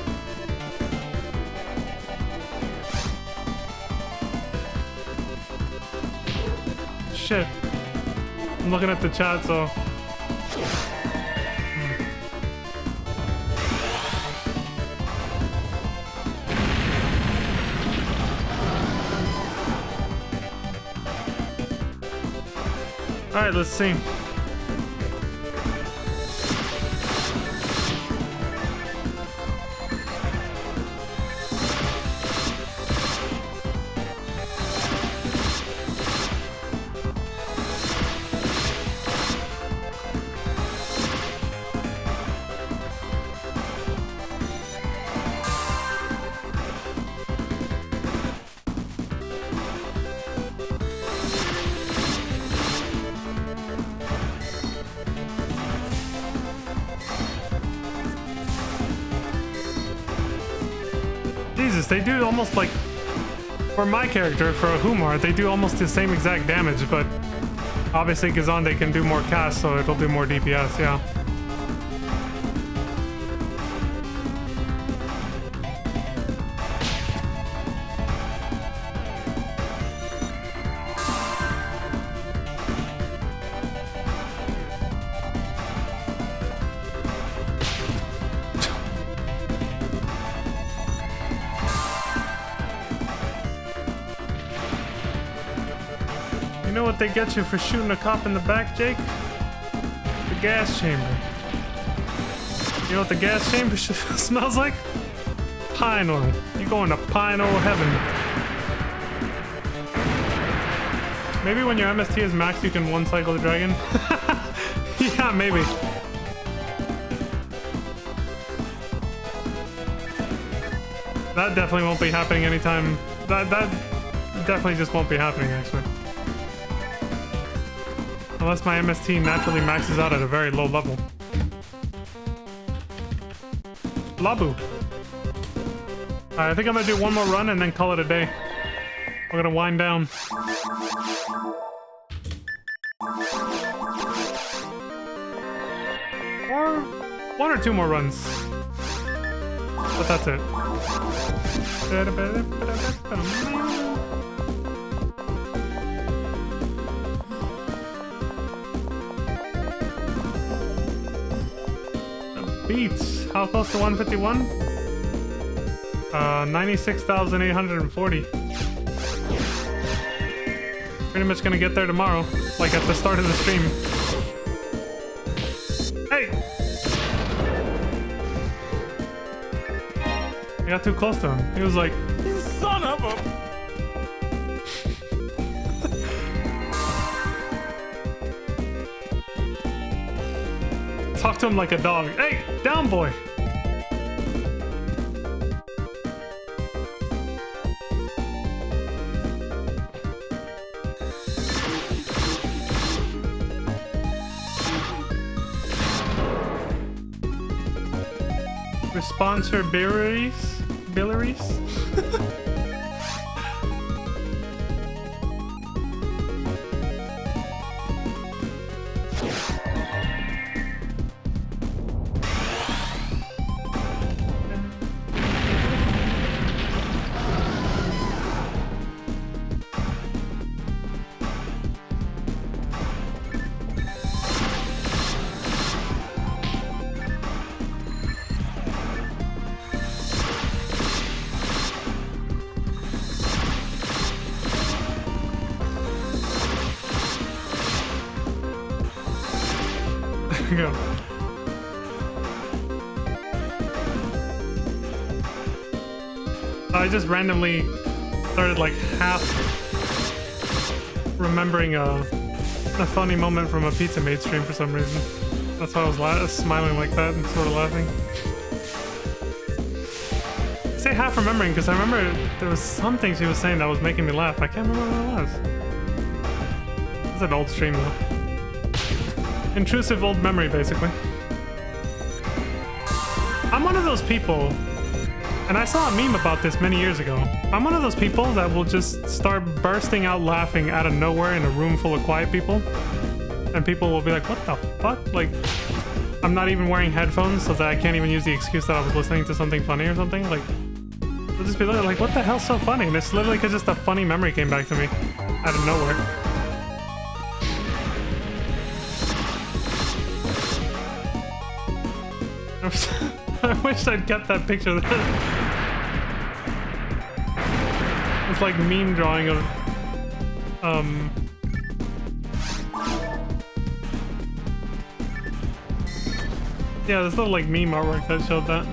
Shit. I'm looking at the chat, so... Alright, let's see. Jesus, they do almost like, for my character, for a Humar, they do almost the same exact damage, but obviously Gazande can do more cast, so it'll do more DPS, yeah. know what they get you for shooting a cop in the back, Jake? The gas chamber. You know what the gas chamber smells like? Pine oil. You're going to pine oil heaven. Maybe when your MST is max, you can one cycle the dragon. Yeah, maybe. That definitely won't be happening anytime. That definitely just won't be happening, actually. Unless my MST naturally maxes out at a very low level. Labu. Alright, I think I'm gonna do one more run and then call it a day. We're gonna wind down. Or one or two more runs. But that's it. Beats. How close to 151? 96,840. Pretty much gonna get there tomorrow, like at the start of the stream. Hey! I got too close to him. He was like, You son of a... talk to him like a dog. Hey, down boy! Sponsor Billies? Go. I just randomly started like half remembering a funny moment from a Pizza Mate stream for some reason. That's why I was smiling like that and sort of laughing. I say half remembering because I remember there was something she was saying that was making me laugh. I can't remember what it was. It's an old stream though. Intrusive old memory, basically. I'm one of those people, and I saw a meme about this many years ago. I'm one of those people that will just start bursting out laughing out of nowhere in a room full of quiet people. And people will be like, what the fuck? Like, I'm not even wearing headphones so that I can't even use the excuse that I was listening to something funny or something. Like, they'll just be like, what the hell's so funny? And it's literally because just a funny memory came back to me out of nowhere. I wish I'd kept that picture. It's like meme drawing of yeah, this little like meme artwork that showed that.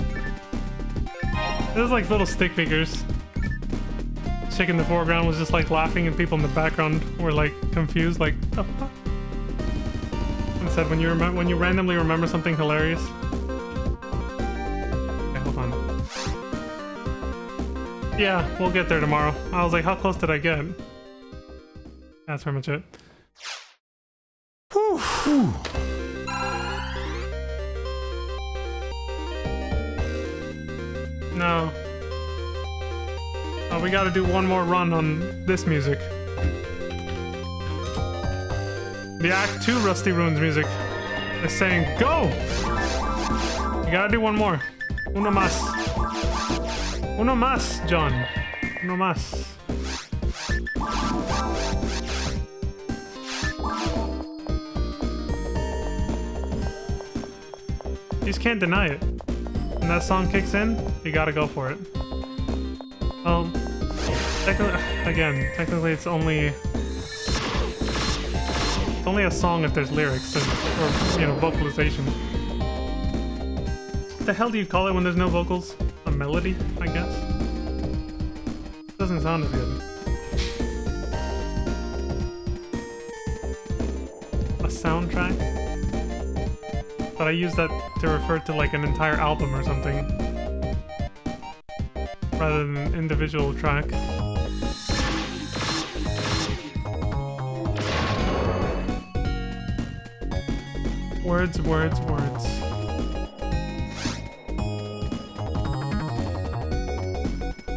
There's like little stick figures. Chick in the foreground was just like laughing and people in the background were like confused, like the fuck? And said when you randomly remember something hilarious. Yeah, we'll get there tomorrow. I was like, how close did I get? That's pretty much it. Whew. Whew. No. Oh, we gotta do one more run on this music. The Act 2 Rusty Ruins music is saying, go! You gotta do one more. Uno más. Uno más, John. Uno más. You just can't deny it. When that song kicks in, you gotta go for it. Technically it's only only a song if there's lyrics or, you know, vocalization. What the hell do you call it when there's no vocals? A melody, I guess? Doesn't sound as good. A soundtrack? But I use that to refer to like an entire album or something. Rather than an individual track. Words, words, words.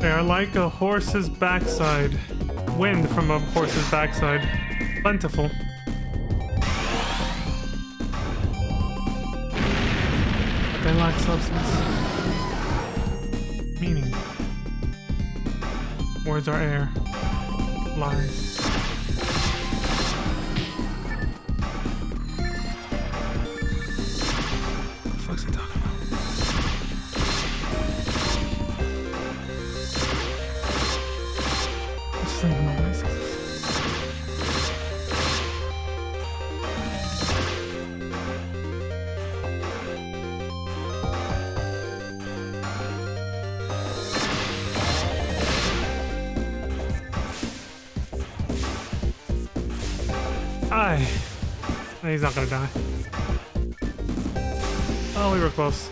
They are like a horse's backside. Wind from a horse's backside. Plentiful. But they lack substance. Meaning. Words are air. Lies. What the fuck's he talking about? I'm just thinking about myself. Aye. He's not gonna die. Oh, we were close.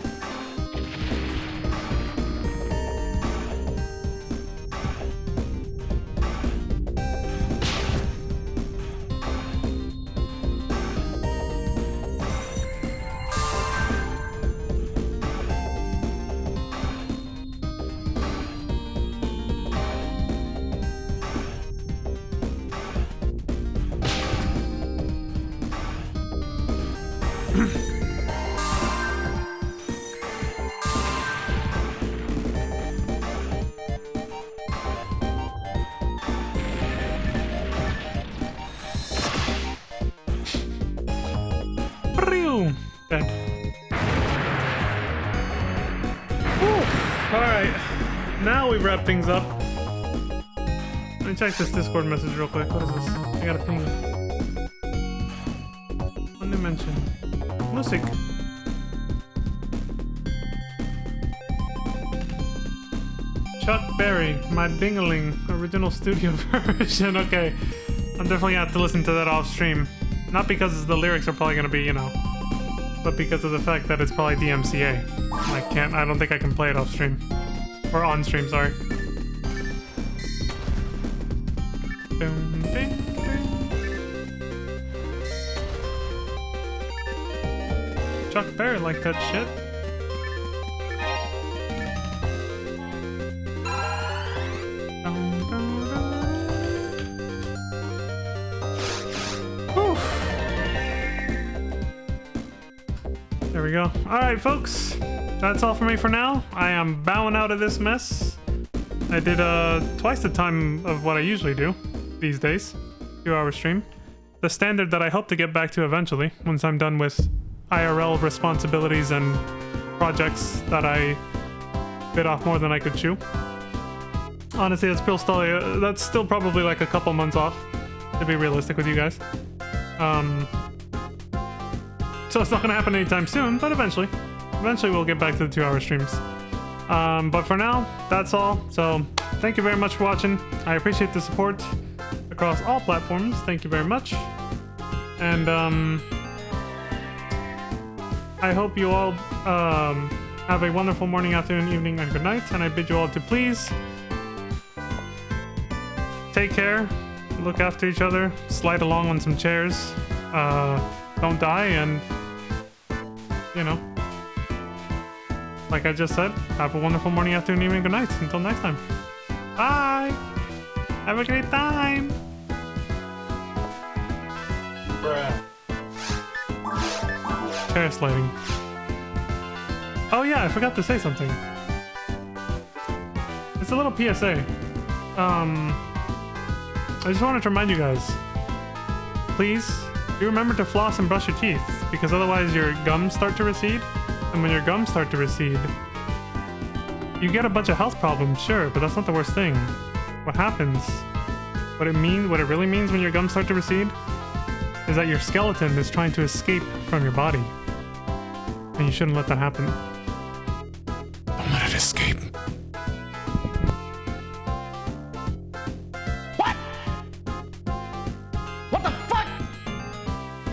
Dead. Alright, now we wrap things up. Let me check this Discord message real quick. What is this? I got a ping. One new mention. Music. Chuck Berry, my Dingaling, original studio version. Okay, I'm definitely gonna have to listen to that off stream. Not because the lyrics are probably gonna be, you know, but because of the fact that it's probably DMCA. I don't think I can play it off stream. Or on stream, sorry. Boom, ding, ding. Chuck Berry liked that shit. There we go. Alright, folks. That's all for me for now. I am bowing out of this mess. I did twice the time of what I usually do these days. 2-hour stream. The standard that I hope to get back to eventually, once I'm done with IRL responsibilities and projects that I bit off more than I could chew. Honestly, that's still probably like a couple months off, to be realistic with you guys. So it's not gonna happen anytime soon, but eventually we'll get back to the 2-hour streams. But for now, that's all. So thank you very much for watching. I appreciate the support across all platforms. Thank you very much. And I hope you all have a wonderful morning, afternoon, evening, and good night. And I bid you all to please take care, look after each other, slide along on some chairs, don't die, and you know, like I just said, have a wonderful morning, afternoon, evening, good night. Until next time. Bye! Have a great time! Bruh. Chair sliding. Oh yeah, I forgot to say something. It's a little PSA. I just wanted to remind you guys, please do remember to floss and brush your teeth, because otherwise your gums start to recede, and when your gums start to recede, you get a bunch of health problems, sure, but that's not the worst thing. What happens, what it really means when your gums start to recede, is that your skeleton is trying to escape from your body. And you shouldn't let that happen. Don't let it escape.